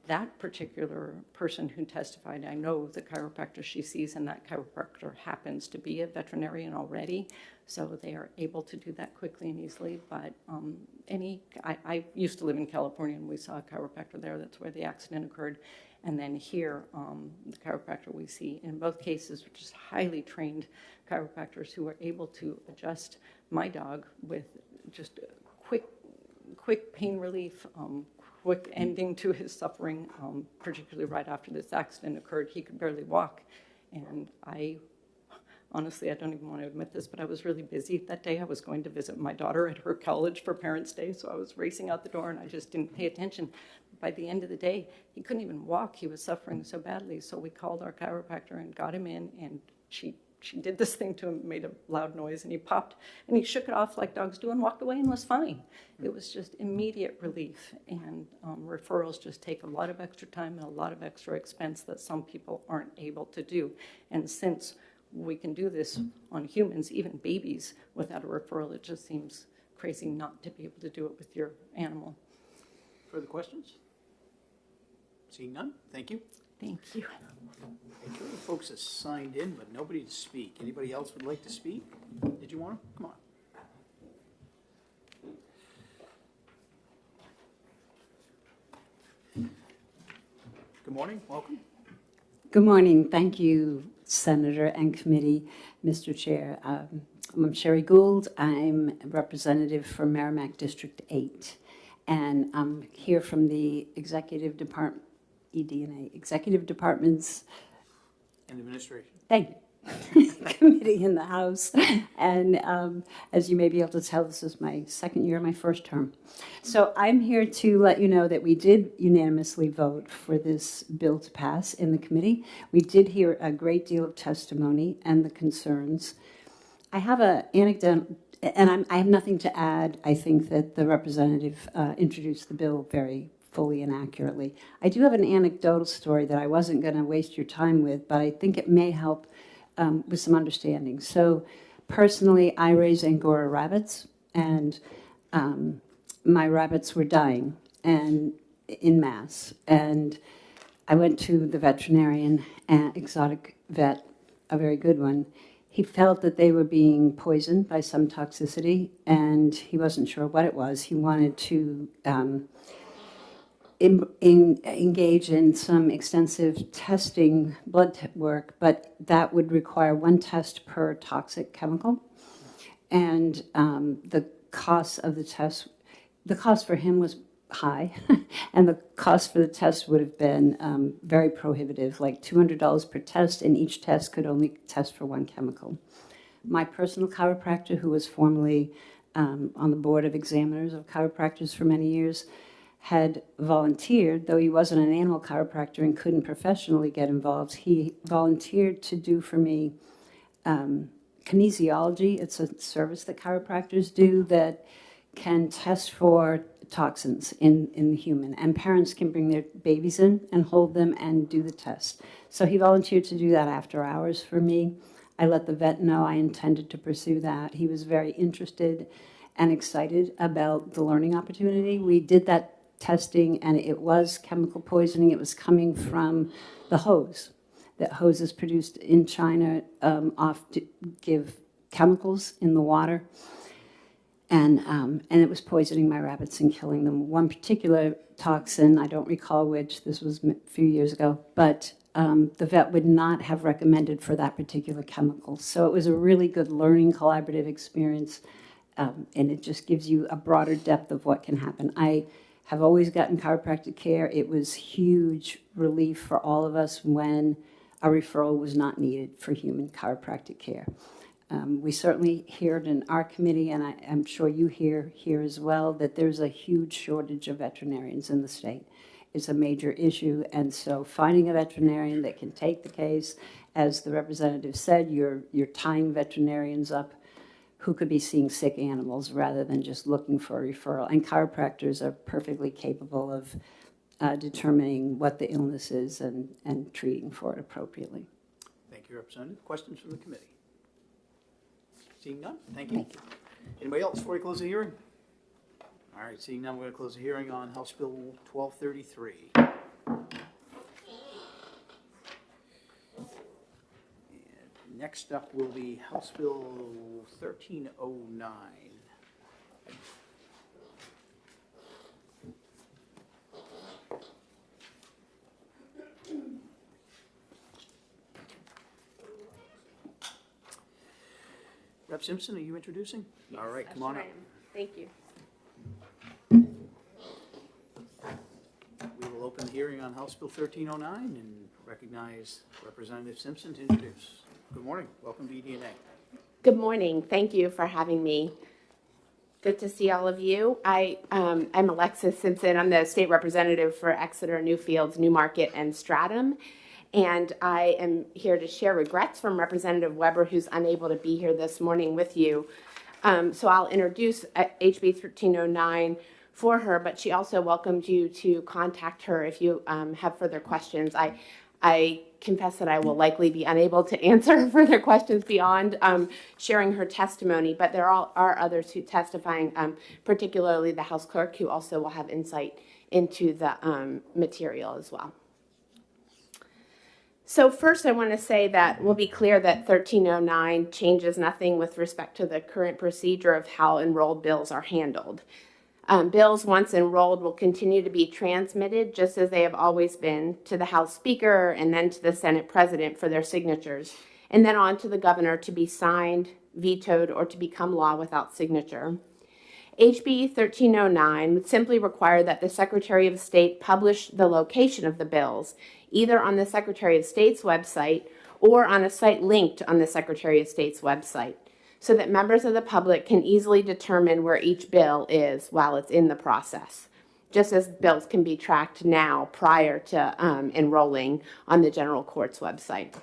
That particular person who testified, I know the chiropractor she sees, and that chiropractor happens to be a veterinarian already, so they are able to do that quickly and easily. But I used to live in California, and we saw a chiropractor there. That's where the accident occurred. And then here, the chiropractor we see in both cases, which is highly trained chiropractors who are able to adjust my dog with just quick pain relief, quick ending to his suffering, particularly right after this accident occurred. He could barely walk. And honestly, I don't even want to admit this, but I was really busy that day. I was going to visit my daughter at her college for Parents' Day, so I was racing out the door, and I just didn't pay attention. By the end of the day, he couldn't even walk. He was suffering so badly. So we called our chiropractor and got him in, and she did this thing to him, made a loud noise, and he popped, and he shook it off like dogs do and walked away and was fine. It was just immediate relief, and referrals just take a lot of extra time and a lot of extra expense that some people aren't able to do. And since we can do this on humans, even babies, without a referral, it just seems crazy not to be able to do it with your animal. Further questions? Seeing none, thank you. Thank you. I'm sure the folks have signed in, but nobody to speak. Anybody else would like to speak? Did you want to? Come on. Good morning, welcome. Good morning. Thank you, Senator and committee, Mr. Chair. I'm Sherry Gould. I'm a representative for Merrimack District 8, and I'm here from the Executive Department, ED&A, Executive Department's and Administration. Thank you. Committee in the House. And as you may be able to tell, this is my second year of my first term. So I'm here to let you know that we did unanimously vote for this bill to pass in the committee. We did hear a great deal of testimony and the concerns. I have an anecdote, and I have nothing to add. I think that the representative introduced the bill very fully and accurately. I do have an anecdotal story that I wasn't going to waste your time with, but I think it may help with some understanding. So personally, I raise Angora rabbits, and my rabbits were dying and in mass. And I went to the veterinarian, exotic vet, a very good one. He felt that they were being poisoned by some toxicity, and he wasn't sure what it was. He wanted to engage in some extensive testing, work, but that would require one test per toxic chemical. And the cost of the test, the cost for him was high, and the cost for the test would have been very prohibitive, like $200 per test, and each test could only test for one chemical. My personal chiropractor, who was formerly on the board of examiners of chiropractors for many years, had volunteered, though he wasn't an animal chiropractor and couldn't professionally get involved, he volunteered to do for me kinesiology. It's a service that chiropractors do that can test for toxins in the human, and parents can bring their babies in and hold them and do the test. So he volunteered to do that after hours for me. I let the vet know I intended to pursue that. He was very interested and excited about the learning opportunity. We did that testing, and it was chemical poisoning. It was coming from the hose. That hoses produced in China often give chemicals in the water, and it was poisoning my rabbits and killing them. One particular toxin, I don't recall which, this was a few years ago, but the vet would not have recommended for that particular chemical. So it was a really good learning collaborative experience, and it just gives you a broader depth of what can happen. I have always gotten chiropractic care. It was huge relief for all of us when a referral was not needed for human chiropractic care. We certainly hear it in our committee, and I'm sure you hear here as well, that there's a huge shortage of veterinarians in the state. It's a major issue, and so finding a veterinarian that can take the case, as the representative said, you're tying veterinarians up who could be seeing sick animals rather than just looking for a referral. And chiropractors are perfectly capable of determining what the illness is and treating for it appropriately. Thank you, Representative. Questions from the committee? Seeing none, thank you. Anybody else before we close the hearing? All right, seeing none, we're going to close the hearing on House Bill 1233. And next up will be House Bill 1309. Rep. Simpson, are you introducing? Yes, all right, come on up. Thank you. We will open the hearing on House Bill 1309 and recognize Representative Simpson to introduce. Good morning. Welcome to ED&A. Good morning. Thank you for having me. Good to see all of you. I'm Alexis Simpson. I'm the state representative for Exeter, Newfields, Newmarket, and Stratham. And I am here to share regrets from Representative Weber, who's unable to be here this morning with you. So I'll introduce HB 1309 for her, but she also welcomed you to contact her if you have further questions. I confess that I will likely be unable to answer further questions beyond sharing her testimony, but there are others who testifying, particularly the House Clerk, who also will have insight into the material as well. So first I want to say that we'll be clear that 1309 changes nothing with respect to the current procedure of how enrolled bills are handled. Bills once enrolled will continue to be transmitted just as they have always been to the House Speaker and then to the Senate President for their signatures, and then on to the Governor to be signed, vetoed, or to become law without signature. HB 1309 would simply require that the Secretary of State publish the location of the bills, either on the Secretary of State's website or on a site linked on the Secretary of State's website, so that members of the public can easily determine where each bill is while it's in the process, just as bills can be tracked now prior to enrolling on the General Court's website.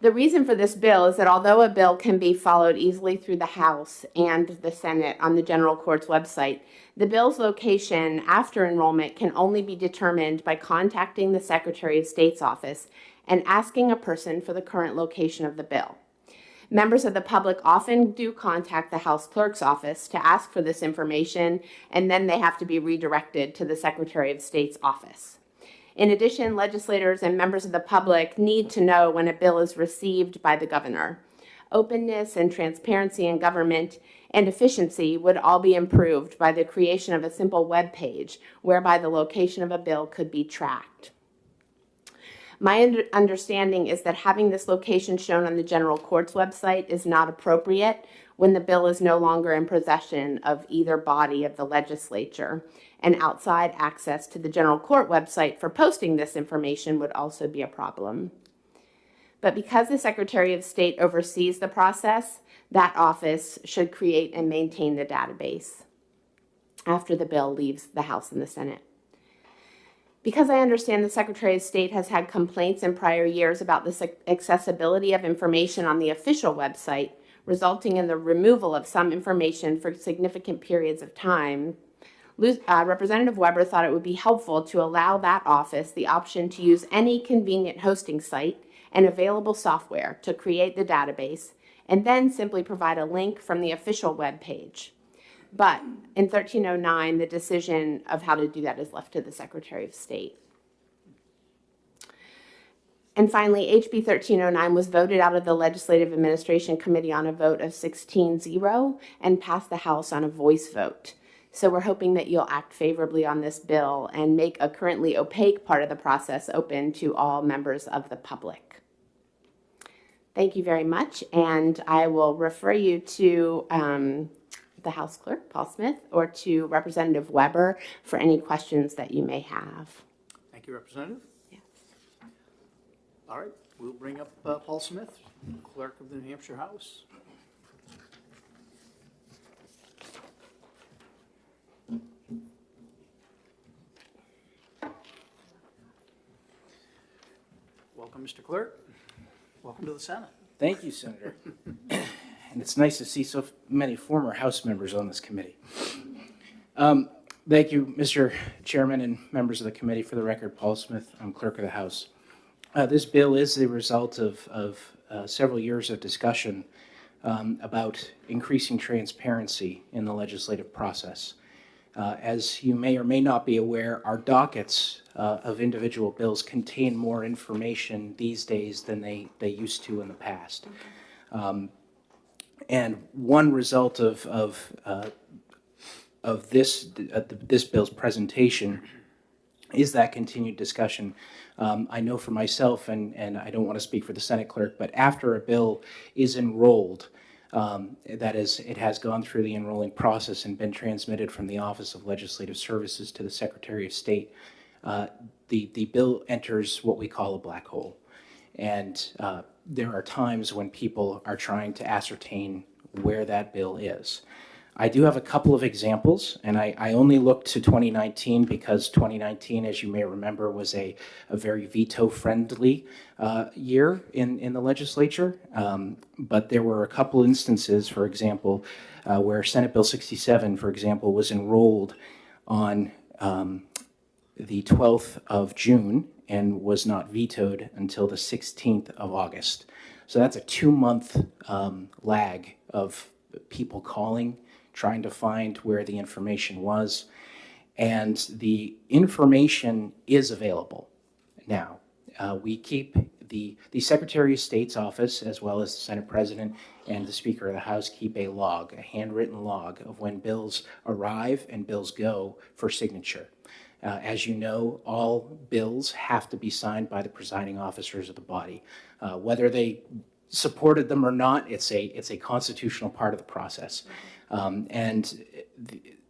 The reason for this bill is that although a bill can be followed easily through the House and the Senate on the General Court's website, the bill's location after enrollment can only be determined by contacting the Secretary of State's office and asking a person for the current location of the bill. Members of the public often do contact the House Clerk's office to ask for this information, and then they have to be redirected to the Secretary of State's office. In addition, legislators and members of the public need to know when a bill is received by the governor. Openness and transparency in government and efficiency would all be improved by the creation of a simple web page whereby the location of a bill could be tracked. My understanding is that having this location shown on the General Court's website is not appropriate when the bill is no longer in possession of either body of the legislature, and outside access to the General Court website for posting this information would also be a problem. But because the Secretary of State oversees the process, that office should create and maintain the database after the bill leaves the House and the Senate. Because I understand the Secretary of State has had complaints in prior years about the accessibility of information on the official website, resulting in the removal of some information for significant periods of time, Representative Weber thought it would be helpful to allow that office the option to use any convenient hosting site and available software to create the database, and then simply provide a link from the official web page. But in 1309, the decision of how to do that is left to the Secretary of State. And finally, HB 1309 was voted out of the Legislative Administration Committee on a vote of 16-0 and passed the House on a voice vote. So we're hoping that you'll act favorably on this bill and make a currently opaque part of the process open to all members of the public. Thank you very much, and I will refer you to the House Clerk, Paul Smith, or to Representative Weber for any questions that you may have. Thank you, Representative. Yes. All right, we'll bring up Paul Smith, Clerk of the New Hampshire House. Welcome, Mr. Clerk. Welcome to the Senate. Thank you, Senator. And it's nice to see so many former House members on this committee. Thank you, Mr. Chairman and members of the committee. For the record, Paul Smith, I'm Clerk of the House. This bill is the result of several years of discussion about increasing transparency in the legislative process. As you may or may not be aware, our dockets of individual bills contain more information these days than they used to in the past. And one result of this bill's presentation is that continued discussion. I know for myself, and I don't want to speak for the Senate clerk, but after a bill is enrolled, that is, it has gone through the enrolling process and been transmitted from the Office of Legislative Services to the Secretary of State, the bill enters what we call a black hole. And there are times when people are trying to ascertain where that bill is. I do have a couple of examples, and I only looked to 2019 because 2019, as you may remember, was a very veto-friendly year in the legislature. But there were a couple instances, for example, where Senate Bill 67, for example, was enrolled on the 12th of June and was not vetoed until the 16th of August. So that's a 2-month lag of people calling, trying to find where the information was. And the information is available now. We keep the Secretary of State's office, as well as the Senate President and the Speaker of the House, keep a log, a handwritten log of when bills arrive and bills go for signature. As you know, all bills have to be signed by the presiding officers of the body. Whether they supported them or not, it's a constitutional part of the process.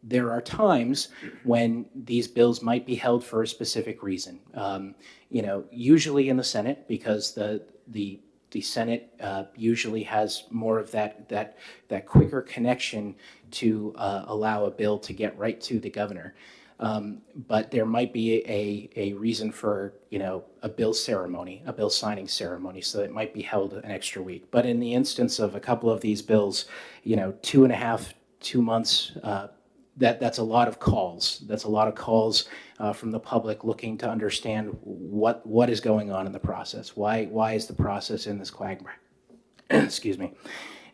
There are times when these bills might be held for a specific reason. Usually in the Senate, because the Senate usually has more of that quicker connection to allow a bill to get right to the governor. But there might be a reason for, a bill ceremony, a bill signing ceremony, so it might be held an extra week. But in the instance of a couple of these bills, 2 months, that's a lot of calls. That's a lot of calls from the public looking to understand what is going on in the process. Why is the process in this quagmire? Excuse me.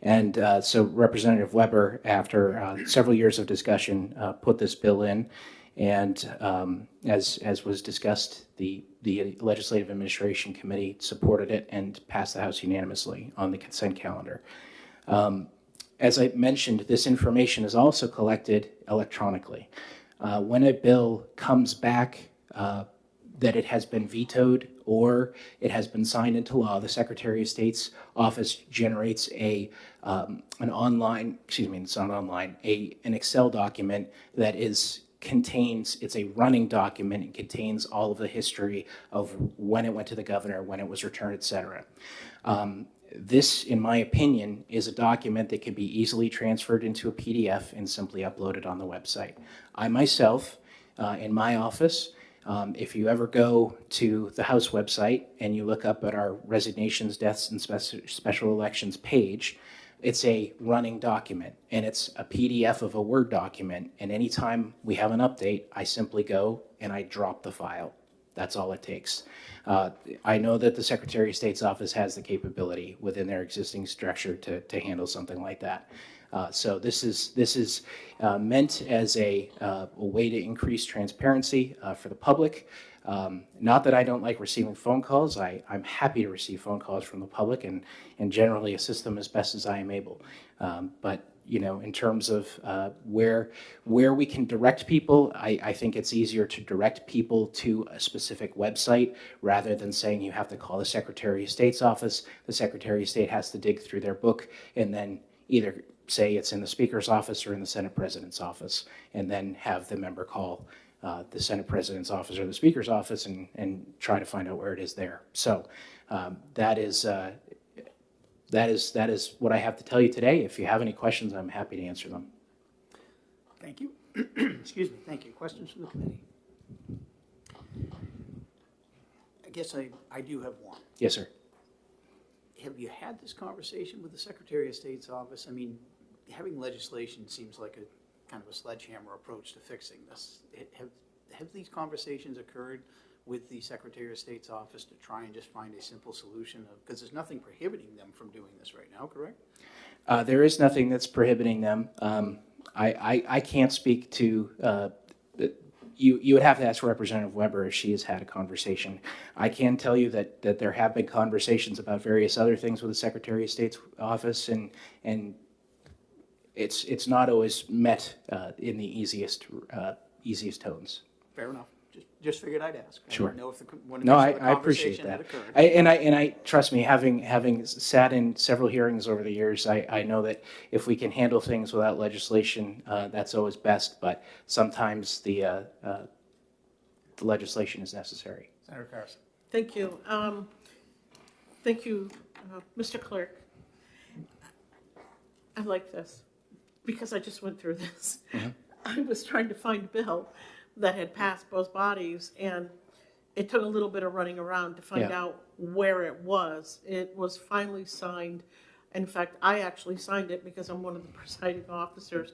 And so Representative Weber, after several years of discussion, put this bill in. And as was discussed, the Legislative Administration Committee supported it and passed the House unanimously on the consent calendar. As I mentioned, this information is also collected electronically. When a bill comes back that it has been vetoed or it has been signed into law, the Secretary of State's office generates an Excel document that it's a running document. It contains all of the history of when it went to the governor, when it was returned, et cetera. This, in my opinion, is a document that can be easily transferred into a PDF and simply uploaded on the website. I myself, in my office, if you ever go to the House website and you look up at our resignations, deaths, and special elections page, it's a running document, and it's a PDF of a Word document, and anytime we have an update, I simply go and I drop the file. That's all it takes. I know that the Secretary of State's office has the capability within their existing structure to handle something like that. So this is meant as a way to increase transparency for the public. Not that I don't like receiving phone calls. I'm happy to receive phone calls from the public and generally assist them as best as I am able. But in terms of where we can direct people, I think it's easier to direct people to a specific website rather than saying you have to call the Secretary of State's office. The Secretary of State has to dig through their book and then either say it's in the Speaker's office or in the Senate President's office, and then have the member call the Senate President's office or the Speaker's office and try to find out where it is there. So that is what I have to tell you today. If you have any questions, I'm happy to answer them. Thank you. Excuse me. Thank you. Questions from the committee? I guess I do have one. Yes, sir. Have you had this conversation with the Secretary of State's office? I mean, having legislation seems like a kind of a sledgehammer approach to fixing this. Have these conversations occurred with the Secretary of State's office to try and just find a simple solution? Because there's nothing prohibiting them from doing this right now, correct? There is nothing that's prohibiting them. I can't speak to, you would have to ask Representative Weber if she has had a conversation. I can tell you that there have been conversations about various other things with the Secretary of State's office, and it's not always met in the easiest tones. Fair enough. Just figured I'd ask. Sure. I didn't know if I appreciate that. I trust me, having sat in several hearings over the years, I know that if we can handle things without legislation, that's always best. But sometimes the legislation is necessary. Senator Carson. Thank you. Thank you, Mr. Clerk. I like this because I just went through this. Mm-hmm. I was trying to find a bill that had passed both bodies, and it took a little bit of running around to find out where it was. It was finally signed. In fact, I actually signed it because I'm one of the presiding officers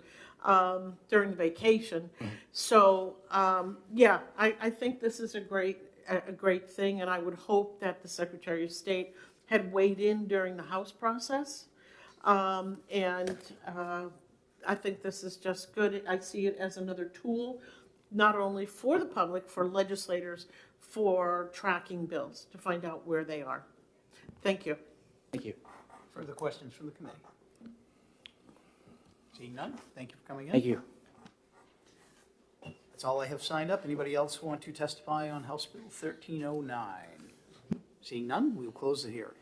during vacation. Mm-hmm. So, I think this is a great thing, and I would hope that the Secretary of State had weighed in during the House process. I think this is just good. I see it as another tool, not only for the public, for legislators, for tracking bills to find out where they are. Thank you. Thank you. Further questions from the committee? Seeing none, thank you for coming in. Thank you. That's all I have signed up. Anybody else want to testify on House Bill 1309? Seeing none, we will close the hearing.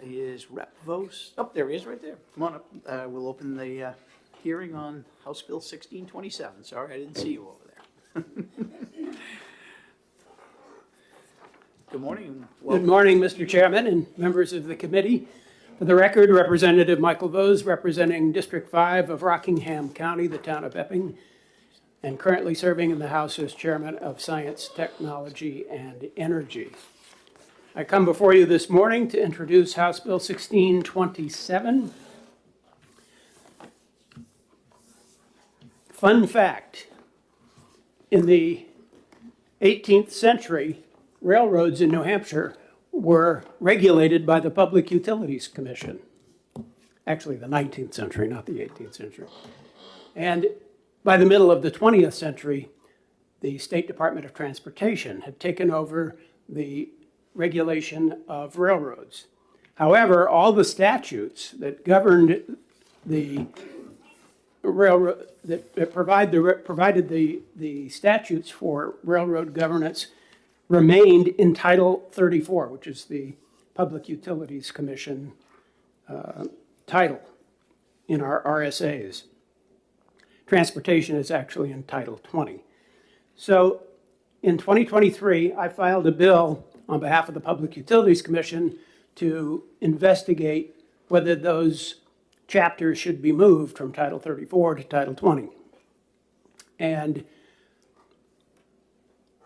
Is is Rep. Vos. Oh, there he is right there. Come on up. We'll open the hearing on House Bill 1627. Sorry, I didn't see you over there. Good morning. And welcome. Good morning, Mr. Chairman and members of the committee. For the record, Representative Michael Vose, representing District 5 of Rockingham County, the town of Epping, and currently serving in the House as Chairman of Science, Technology, and Energy. I come before you this morning to introduce House Bill 1627. Fun fact, in the 18th century, railroads in New Hampshire were regulated by the Public Utilities Commission. Actually, the 19th century, not the 18th century. And by the middle of the 20th century, the State Department of Transportation had taken over the regulation of railroads. However, all the statutes that governed the railroad, that provided the statutes for railroad governance remained in Title 34, which is the Public Utilities Commission title in our RSAs. Transportation is actually in Title 20. So in 2023, I filed a bill on behalf of the Public Utilities Commission to investigate whether those chapters should be moved from Title 34 to Title 20. And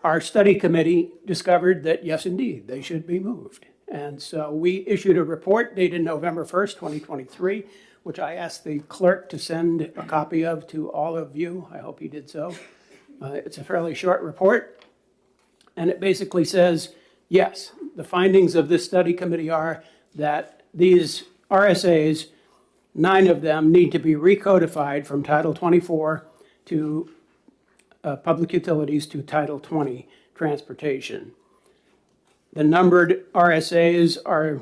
our study committee discovered that, yes, indeed, they should be moved. And so we issued a report dated November 1st, 2023, which I asked the clerk to send a copy of to all of you. I hope he did so. It's a fairly short report, and it basically says, yes, the findings of this study committee are that these RSAs, 9 of them, need to be recodified from Title 24 to Public Utilities to Title 20, Transportation. The numbered RSAs are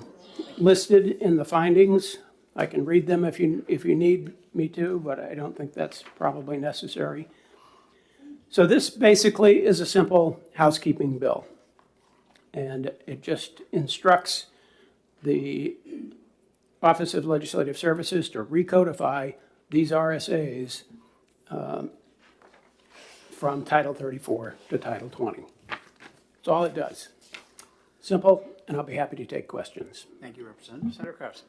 listed in the findings. I can read them if you need me to, but I don't think that's probably necessary. So this basically is a simple housekeeping bill. And it just instructs the Office of Legislative Services to recodify these RSAs from Title 34 to Title 20. That's all it does. Simple, and I'll be happy to take questions. Thank you, Representative. Senator Carson.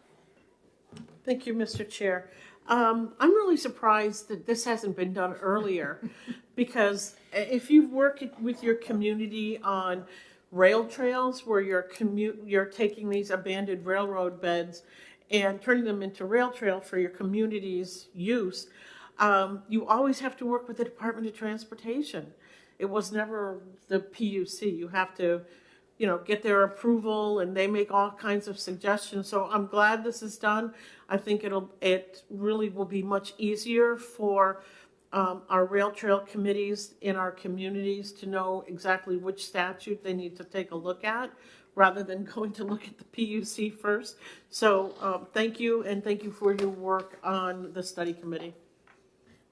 Thank you, Mr. Chair. I'm really surprised that this hasn't been done earlier, because if you've worked with your community on rail trails where you're taking these abandoned railroad beds and turning them into rail trail for your community's use, you always have to work with the Department of Transportation. It was never the PUC. You have to, get their approval, and they make all kinds of suggestions. So I'm glad this is done. I think it really will be much easier for our rail trail committees in our communities to know exactly which statute they need to take a look at, rather than going to look at the PUC first. So thank you, and thank you for your work on the study committee.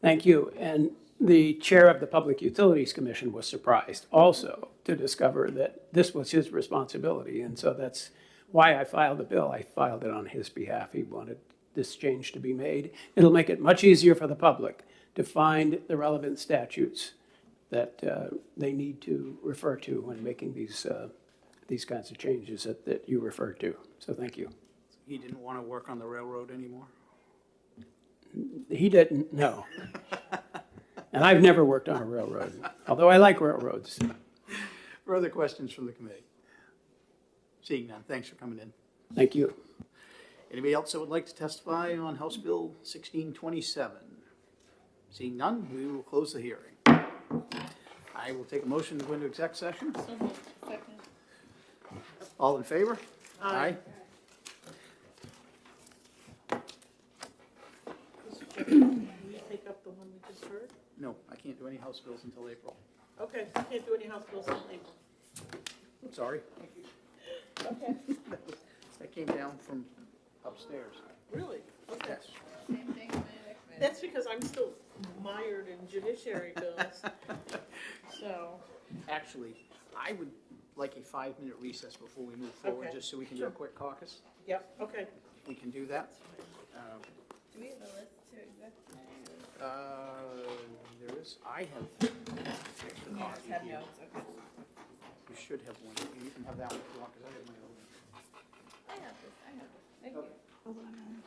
Thank you. And the chair of the Public Utilities Commission was surprised also to discover that this was his responsibility. And so that's why I filed the bill. I filed it on his behalf. He wanted this change to be made. It'll make it much easier for the public to find the relevant statutes that they need to refer to when making these kinds of changes that you referred to. So thank you. He didn't want to work on the railroad anymore? He didn't, no. And I've never worked on a railroad, although I like railroads. Further questions from the committee? Seeing none, thanks for coming in. Thank you. Anybody else that would like to testify on House Bill 1627? Seeing none, we will close the hearing. I will take a motion to go into exec session. Second. All in favor? Aye. Will you take up the one we just heard? No, I can't do any House bills until April. Okay, I can't do any House bills until April. Sorry. Okay. That came down from upstairs. Really? Okay. Yes. Same thing. That's because I'm still mired in judiciary bills. So. Actually, I would like a 5-minute recess before we move forward, Okay. just so we can do Sure. a quick caucus. Yep, okay. we can do that. Do we have a list to executive? There is, I have. You just have notes, okay. You should have one. You can have that one if you want, because I have my own. I have this, thank you. 11.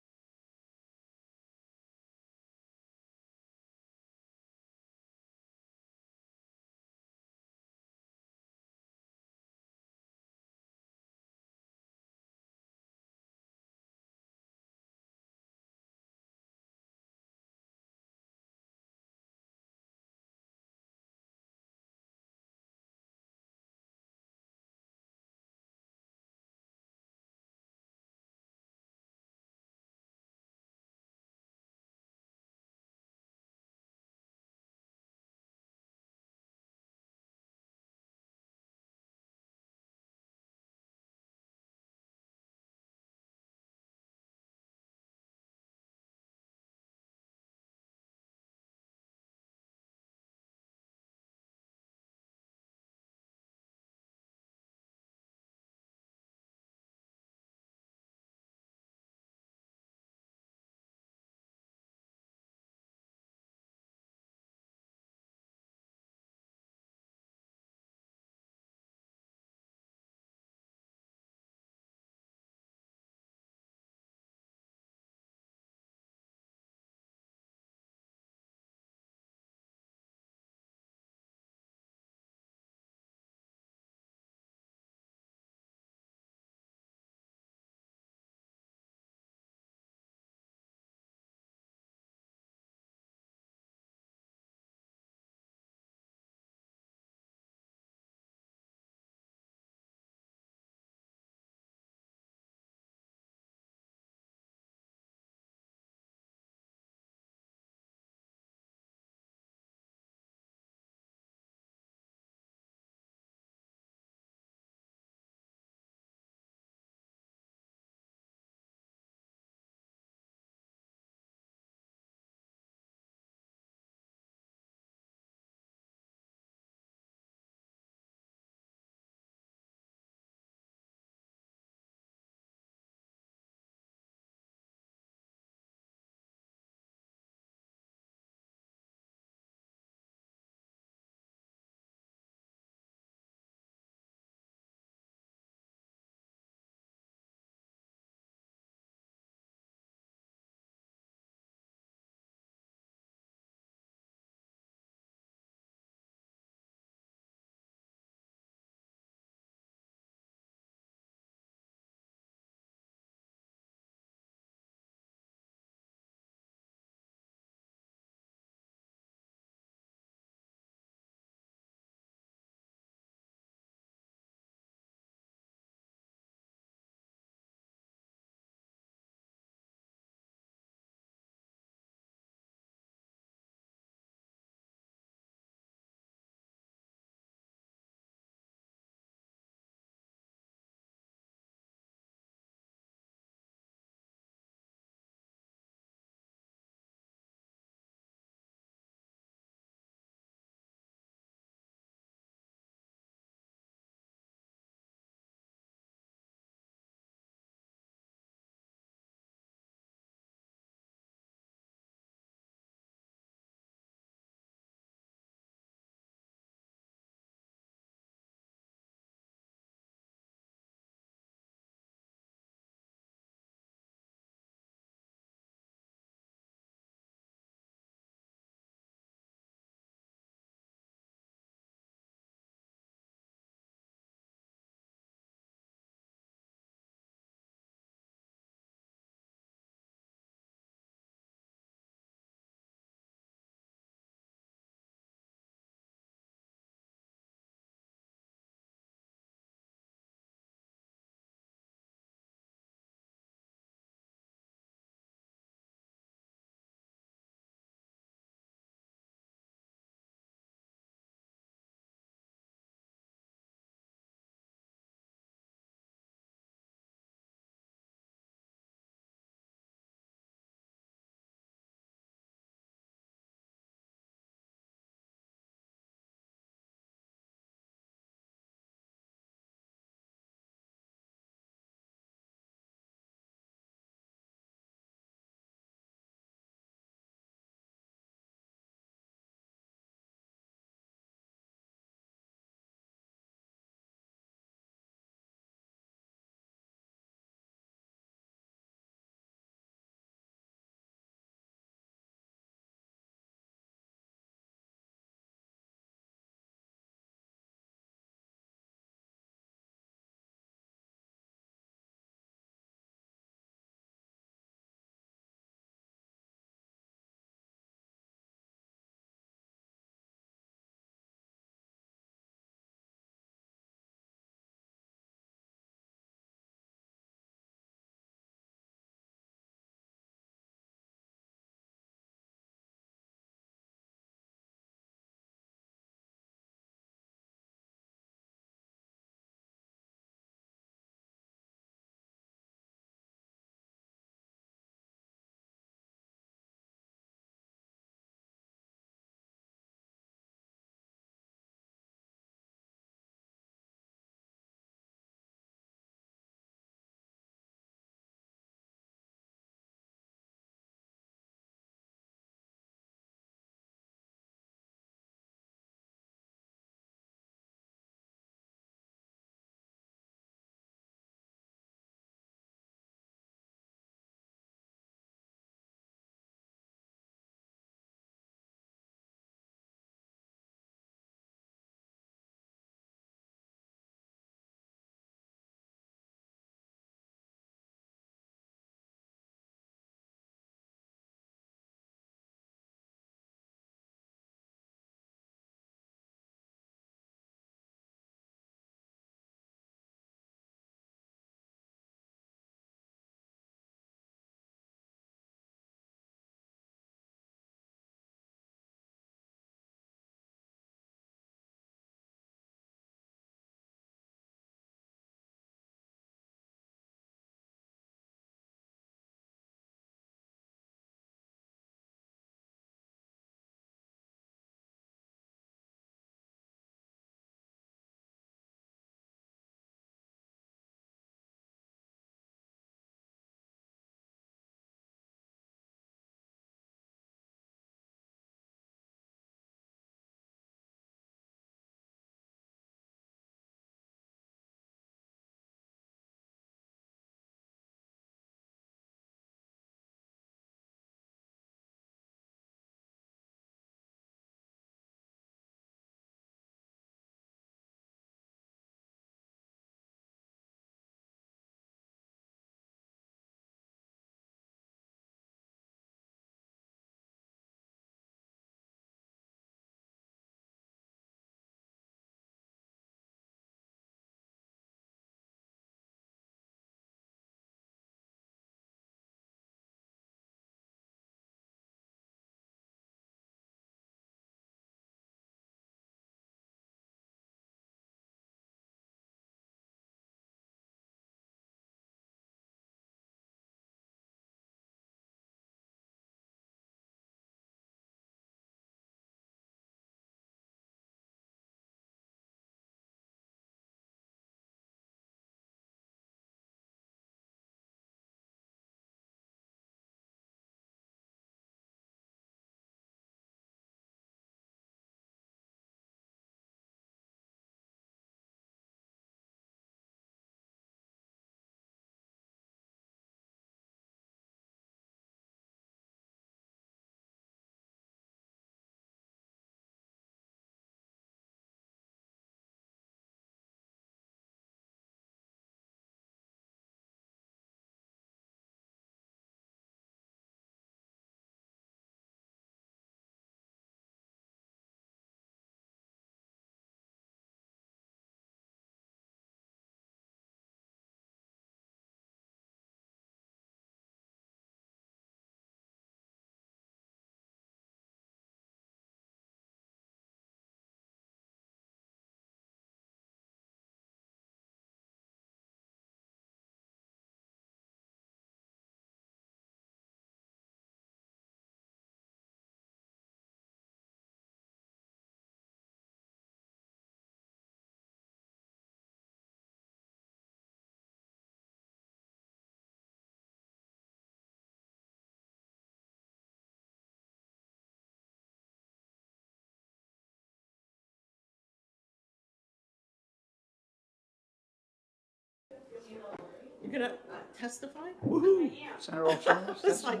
gonna testify? Woohoo! Senator O'Connor. It's like,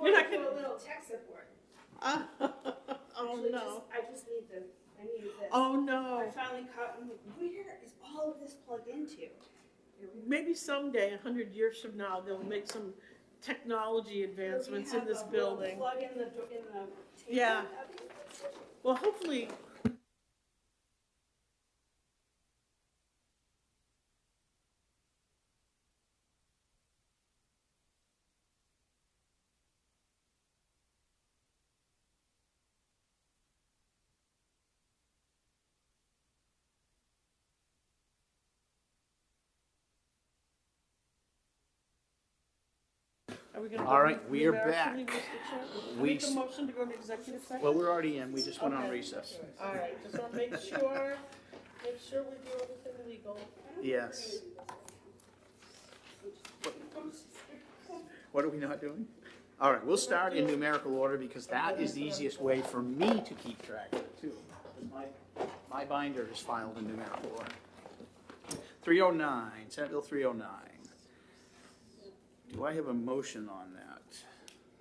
you're not gonna. little tech support. Oh, no. I just need this. Oh, no. I finally caught, I'm like, where is all of this plugged into? Maybe someday, 100 years from now, they'll make some technology advancements in this building. Plug in the table. Yeah. Well, hopefully. Are we gonna All go right, we are back. numerically, Mr. Chair? We Make a s- motion to go into executive session? Well, we're already in, we just went on Okay. recess. All right, just want to make sure we do everything legal. Yes. What are we not doing? All right, we'll start in numerical order because that is the easiest way for me to keep track of it too. My binder is filed in numerical order. 309, Senate Bill 309. Do I have a motion on that?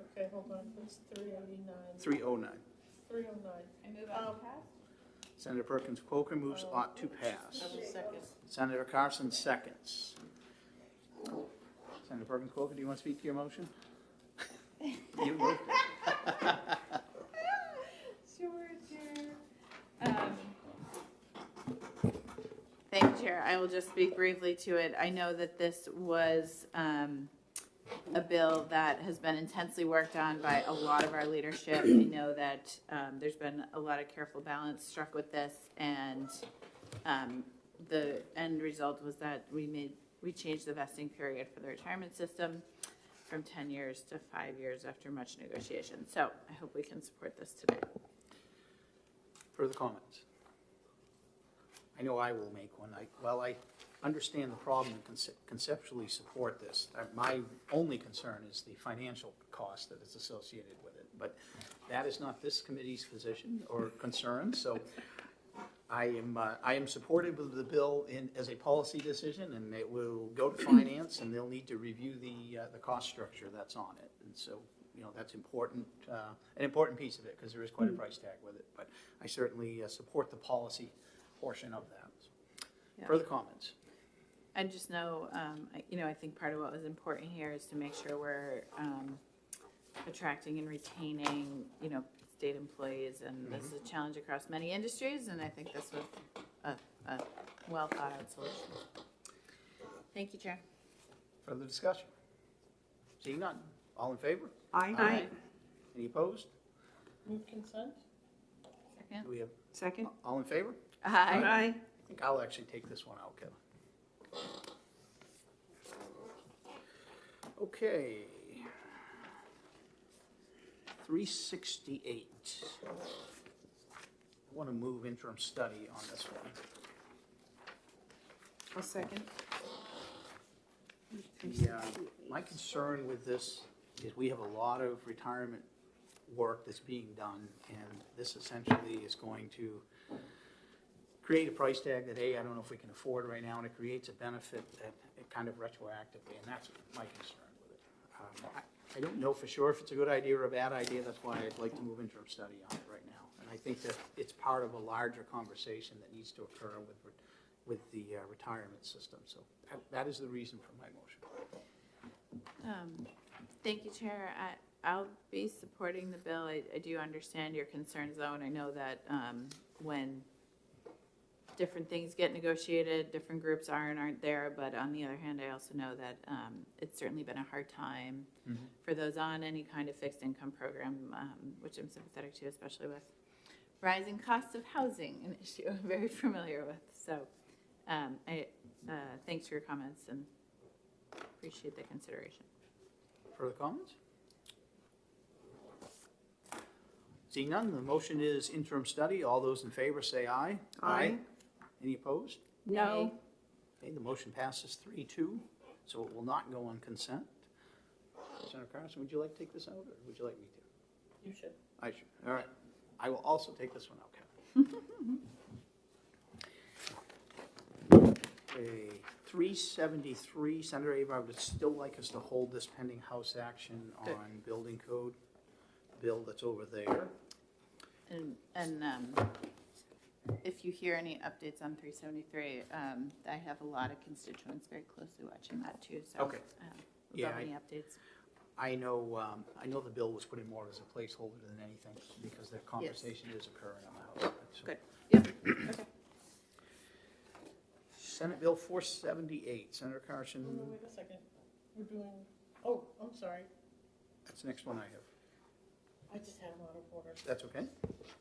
Okay, hold on, it's 389. 309. 309. I move on to pass? Senator Perkins Coker moves ought to pass. I will second. Senator Carson seconds. Senator Perkins Coker, do you want to speak to your motion? You moved it. Sure, Chair. Thank you, Chair. I will just speak briefly to it. I know that this was a bill that has been intensely worked on by a lot of our leadership. I know that there's been a lot of careful balance struck with this, and the end result was that we changed the vesting period for the retirement system from 10 years to 5 years after much negotiation. So I hope we can support this today. Further comments? I know I will make one. I understand the problem and conceptually support this. My only concern is the financial cost that is associated with it. But that is not this committee's position or concern, so I am supportive of the bill as a policy decision, and it will go to finance, and they'll need to review the cost structure that's on it. And so, that's important, an important piece of it, because there is quite a price tag with it. But I certainly support the policy portion of that. Yeah. Further comments? I just know, I think part of what was important here is to make sure we're attracting and retaining, state employees, and this is a challenge across many industries, and I think this was a well thought out solution. Thank you, Chair. Further discussion? Seeing none. All in favor? Aye. Any opposed? Move consent? Second. Do we have, Second? all in favor? Aye. Aye. I think I'll actually take this one out, Kevin. Okay. 368. I want to move interim study on this one. I'll second. My concern with this is we have a lot of retirement work that's being done, and this essentially is going to create a price tag that, I don't know if we can afford right now, and it creates a benefit that it kind of retroactively, and that's my concern with it. I don't know for sure if it's a good idea or a bad idea. That's why I'd like to move interim study on it right now. And I think that it's part of a larger conversation that needs to occur with the retirement system. So that is the reason for my motion. Thank you, Chair. I'll be supporting the bill. I do understand your concerns, though, and I know that when different things get negotiated, different groups are and aren't there. But on the other hand, I also know that it's certainly been a hard time for those on any kind of fixed income program, which I'm sympathetic to, especially with rising costs of housing, an issue I'm very familiar with. So thanks for your comments and appreciate the consideration. Further comments? Seeing none, the motion is interim study. All those in favor say aye. Aye. Any opposed? No. Okay, the motion passes 3-2, so it will not go on consent. Senator Carson, would you like to take this out, or would you like me to? You should. I should. All right. I will also take this one out, Kevin. Okay. 373, Senator Abrams would still like us to hold this pending House action on building code bill that's over there. And if you hear any updates on 373, I have a lot of constituents very closely watching that too, so. Okay. Would Yeah, love any updates. I know the bill was put in more as a placeholder than anything, because the conversation is occurring on the House. So- Good. Yep. Okay. Senate Bill 478, Senator Carson, No, wait a second. We're doing, oh, I'm sorry. that's the next one I have. I just had them out of order. That's okay?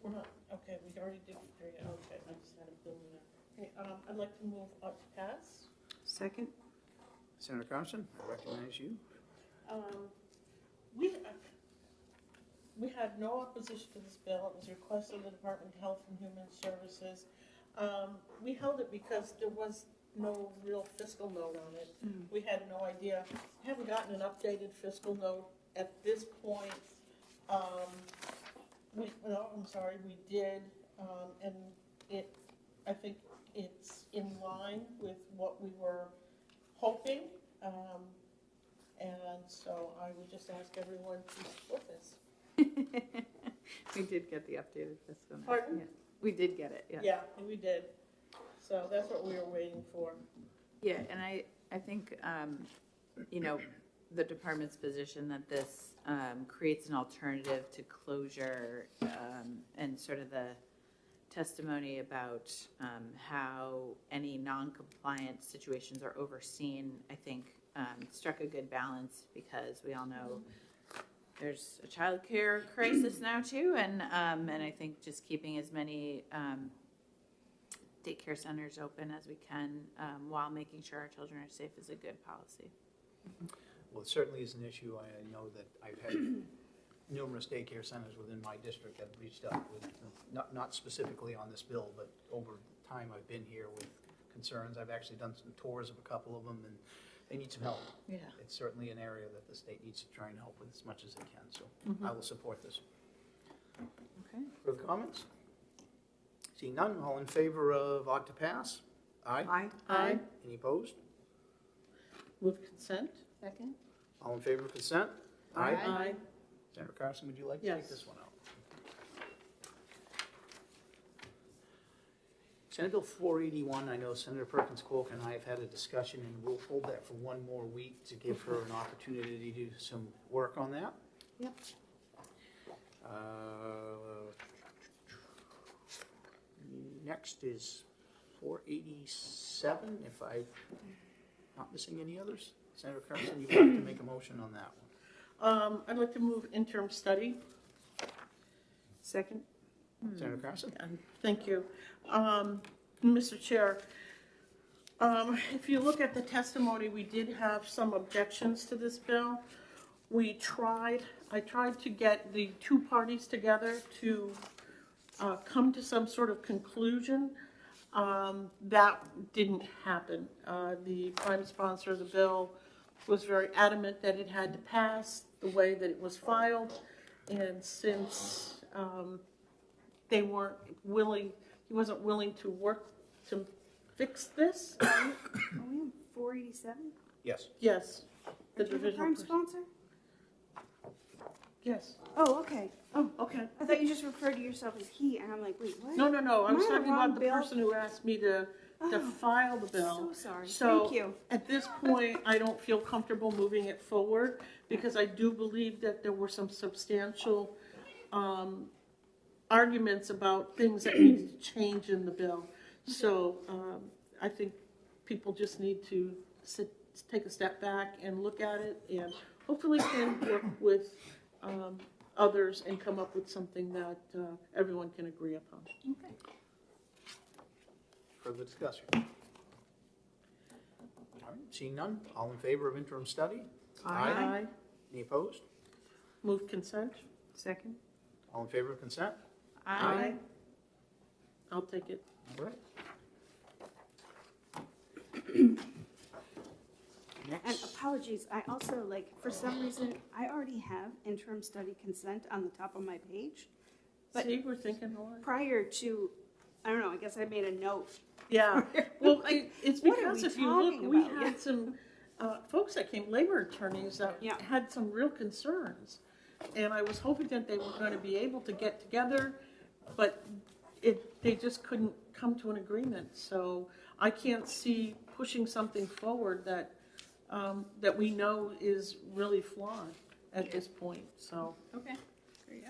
We're not, okay, we already did three, okay, I just had a bill in there. Okay, I'd like to move up to pass. Second? Senator Carson, I recognize you. We had no opposition to this bill. It was a request of the Department of Health and Human Services. We held it because there was no real fiscal note on it. We had no idea. We haven't gotten an updated fiscal note at this point. We did, and I think it's in line with what we were hoping. And so I would just ask everyone to support this. We did get the updated fiscal note. Pardon? Yeah. We did get it, yeah. Yeah, we did. So that's what we were waiting for. Yeah, and I think, the department's position that this creates an alternative to closure and sort of the testimony about how any non-compliant situations are overseen, I think struck a good balance, because we all know there's a child care crisis now too, and I think just keeping as many daycare centers open as we can while making sure our children are safe is a good policy. Well, it certainly is an issue. I know that I've had numerous daycare centers within my district that have reached out with, not specifically on this bill, but over the time I've been here with concerns. I've actually done some tours of a couple of them, and they need some help. Yeah. It's certainly an area that the state needs to try and help with as much as they can, so I will support this. Okay. Further comments? Seeing none, all in favor of ought to pass? Aye? Aye. Aye. Any opposed? Move consent? Second? All in favor of consent? Aye. Senator Carson, would you like to take Yes. this one out? Senate Bill 481, I know Senator Perkins Cook and I have had a discussion, and we'll hold that for one more week to give her an opportunity to do some work on that. Yep. Next is 487, if I'm not missing any others. Senator Carson, you'd like to make a motion on that one. I'd like to move interim study. Second? Senator Carson? Thank you. Mr. Chair, if you look at the testimony, we did have some objections to this bill. I tried to get the two parties together to come to some sort of conclusion. That didn't happen. The prime sponsor of the bill was very adamant that it had to pass the way that it was filed, and since he wasn't willing to work to fix this. Are we on 487? Yes. Yes. The prime sponsor? Yes. Oh, okay. Oh, okay. I thought you just referred to yourself as he, and I'm like, wait, what? No. I was Am I on talking wrong about the bill? person who asked me to file the bill. So sorry. So Thank you. at this point, I don't feel comfortable moving it forward, because I do believe that there were some substantial arguments about things that needed to change in the bill. So I think people just need to take a step back and look at it, and hopefully can work with others and come up with something that everyone can agree upon. Okay. Further discussion? All right, seeing none, all in favor of interim study? Aye. Any opposed? Move consent? Second? All in favor of consent? Aye. I'll take it. All right. And Next, apologies, I also, for some reason, I already have interim study consent on the top of my page. But See, we're thinking alike. prior to I don't know, I guess I made a note. Yeah, well, it's What are because we if you look, talking we about? had some folks that came, labor attorneys, that Yeah. had some real concerns. And I was hoping that they were going to be able to get together, but they just couldn't come to an agreement. So I can't see pushing something forward that, that we know is really flawed at this point, so. Okay, there you go.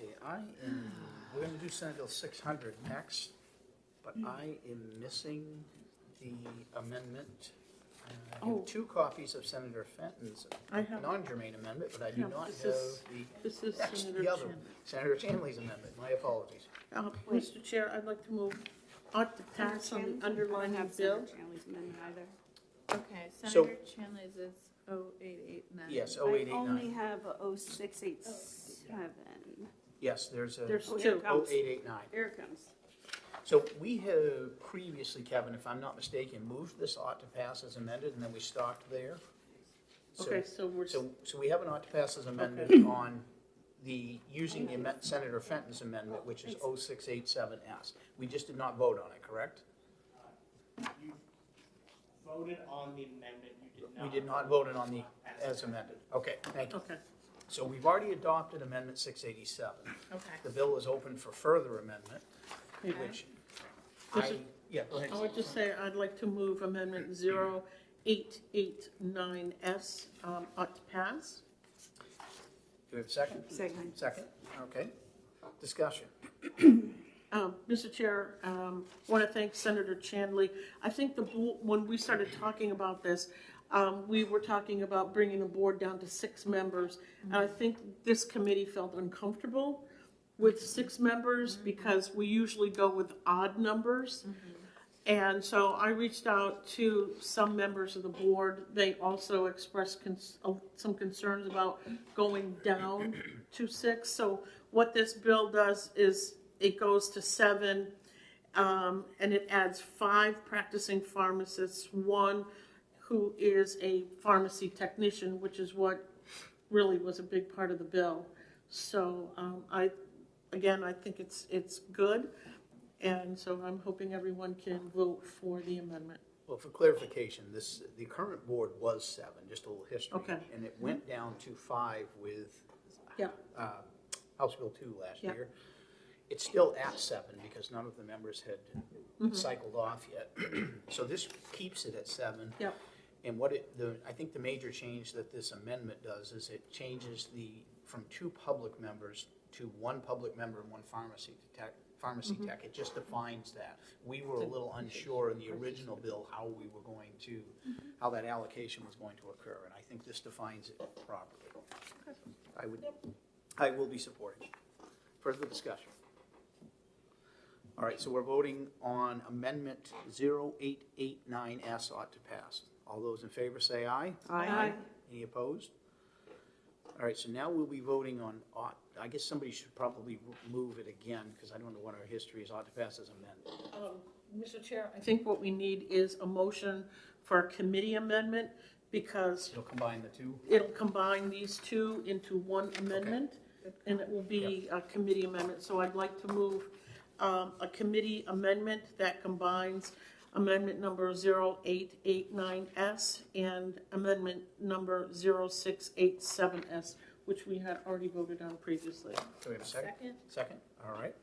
Okay, we're gonna do Senate Bill 600 next, but I am missing the amendment. I Oh. have 2 copies of Senator Fenton's I have- non-germane amendment, but I do Yeah, not this have is- this is that's Senator the other, Chandler. Senator Chandley's amendment. My apologies. Mr. Chair, I'd like to move ought to pass on the I underlying don't have bill. Senator Chandler's amendment either. Okay, So- Senator Chandler's is 0889. Yes, I only 0889. have a 0687. Yes, there's a There's Oh, here it two. comes. 0889. Here it comes. So we have previously, Kevin, if I'm not mistaken, moved this ought to pass as amended, and then we stopped there. Okay, so we're, So we have an ought to pass as amended Okay. on using the Senator Fenton's amendment, which is 0687S. We just did not vote on it, correct? You voted on the amendment, you did not. We did not vote on the as amended. Okay, thank you. okay. So we've already adopted Amendment 687. Okay. The bill is open for further amendment, Okay. which This is- yeah, go ahead. I would just say I'd like to move amendment 0889S ought to pass. Do we have a second? Second. Second, okay. Discussion. Mr. Chair, want to thank Senator Chandley. I think when we started talking about this, we were talking about bringing the board down to 6 members. And I think this committee felt uncomfortable with 6 members because we usually go with odd numbers. And so I reached out to some members of the board. They also expressed some concerns about going down to 6. So what this bill does is it goes to 7, and it adds 5 practicing pharmacists, 1 who is a pharmacy technician, which is what really was a big part of the bill. So I think it's good. And so I'm hoping everyone can vote for the amendment. Well, for clarification, the current board was 7, just a little history. Okay. And it went down to 5 with Yeah. House Bill 2 last Yeah. year. It's still at 7 because none of the members had cycled off yet. So this keeps it at 7. Yep. And I think the major change that this amendment does is it changes from 2 public members to 1 public member and 1 pharmacy tech. It just defines that. We were a little unsure in the original bill how that allocation was going to occur, and I think this defines it properly. I will be supporting. Further discussion? All right, so we're voting on Amendment 0889S ought to pass. All those in favor say aye. Aye. Any opposed? All right, so now we'll be voting on ought. I guess somebody should probably move it again, because I don't know what our history is. Ought to pass as amended. Mr. Chair, I think what we need is a motion for a committee amendment because It'll combine the 2. it'll combine these 2 into 1 amendment, and it will be a committee amendment. So I'd like to move a committee amendment that combines amendment number 0889S and amendment number 0687S, which we had already voted on previously. Do we have a second? Second. Second, all right.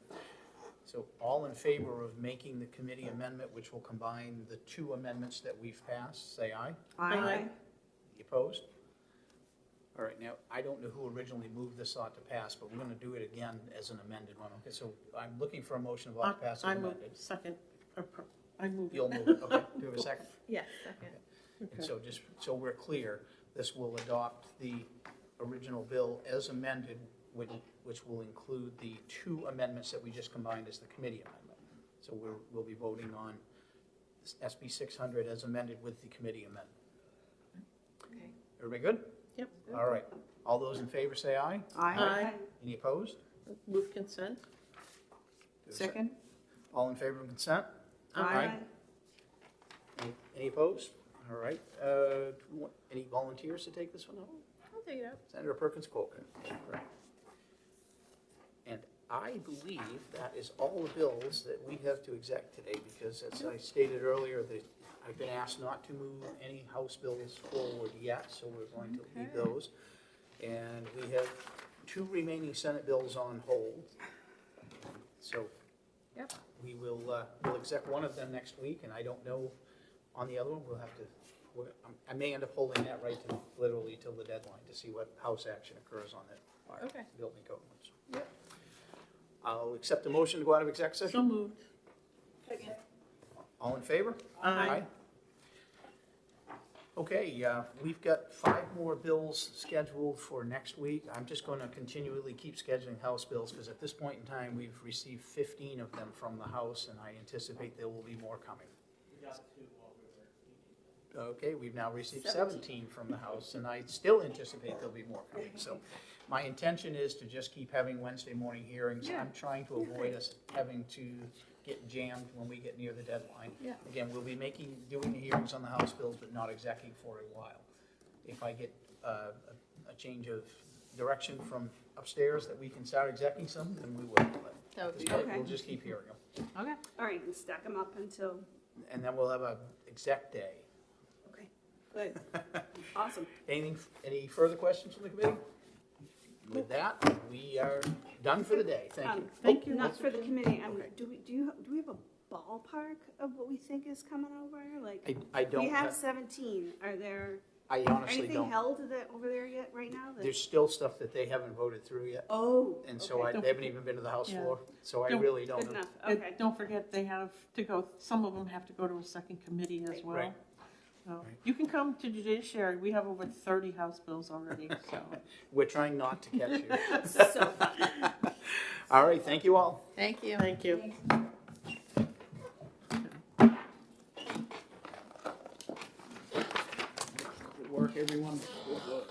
So all in favor of making the committee amendment, which will combine the 2 amendments that we've passed, say aye. Aye. Any opposed? All right, now, I don't know who originally moved this ought to pass, but we're gonna do it again as an amended one. Okay, so I'm looking for a motion of ought to pass as I move amended. second. I move it. You'll move it, okay. Do we have a second? Yes, second. And so just so we're clear, this will adopt the original bill as amended, which will include the 2 amendments that we just combined as the committee amendment. So we'll be voting on SB 600 as amended with the committee amendment. Okay. Everybody good? Yep. All right. All those in favor say aye. Aye. Any opposed? Move consent. Do we have a second. All in favor of consent? Any opposed? All right. Any volunteers to take this one home? I'll take it up. Senator Perkins Coker. Right. I believe that is all the bills that we have to exec today, because as I stated earlier, that I've been asked not to move any House bills forward yet, so we're going to leave those. And we have 2 remaining Senate bills on hold. So Yep. we will, we'll exec one of them next week, and I don't know on the other one, we'll have to, I may end up holding that right to, literally till the deadline to see what House action occurs on it. our Okay. Building code ones. Yep. I'll accept the motion to go out of exec session. So moved. All in favor? Aye. Okay, we've got 5 more bills scheduled for next week. I'm just going to continually keep scheduling House bills, because at this point in time, we've received 15 of them from the House, and I anticipate there will be more coming. Okay, we've now received 17 from the House, and I still anticipate there'll be more coming. So my intention is to just keep having Wednesday morning hearings. I'm trying to avoid us having to get jammed when we get near the deadline. Yeah. Again, we'll be doing the hearings on the House bills, but not executing for a while. If I get a change of direction from upstairs that we can start executing some, then we will. But That would be Okay. we'll just keep hearing them. Okay. All right, and stack them up until, And then we'll have a exec day. okay, good, awesome. Any further questions from the committee? With that, we are done for the day. Thank you. Thank you. Not for the committee, Okay. do we have a ballpark of what we think is coming over? Like, I don't we have have, 17, are there I honestly anything don't. held over there yet, right now? that- There's still stuff that they haven't voted through yet. Oh, And so okay. they haven't even been to the House Yeah. floor, so I Don't- really don't Good know. enough, okay. Don't forget, they have to go, some of them have to go to a second committee as well. Right. So you can come to judiciary. We have over 30 House bills already, so. We're trying not to catch you. So fun. All right, thank you all. Thank you. Thank you. Good work, everyone. Good work.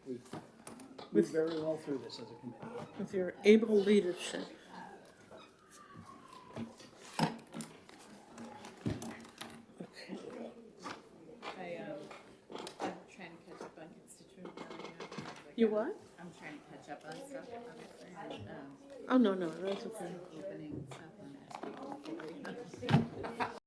We moved very well through this as a committee. With your able leadership. I'm trying to catch up on constituent. You what? I'm trying to catch up on stuff, obviously. Oh, no, that's okay. Opening stuff and asking people.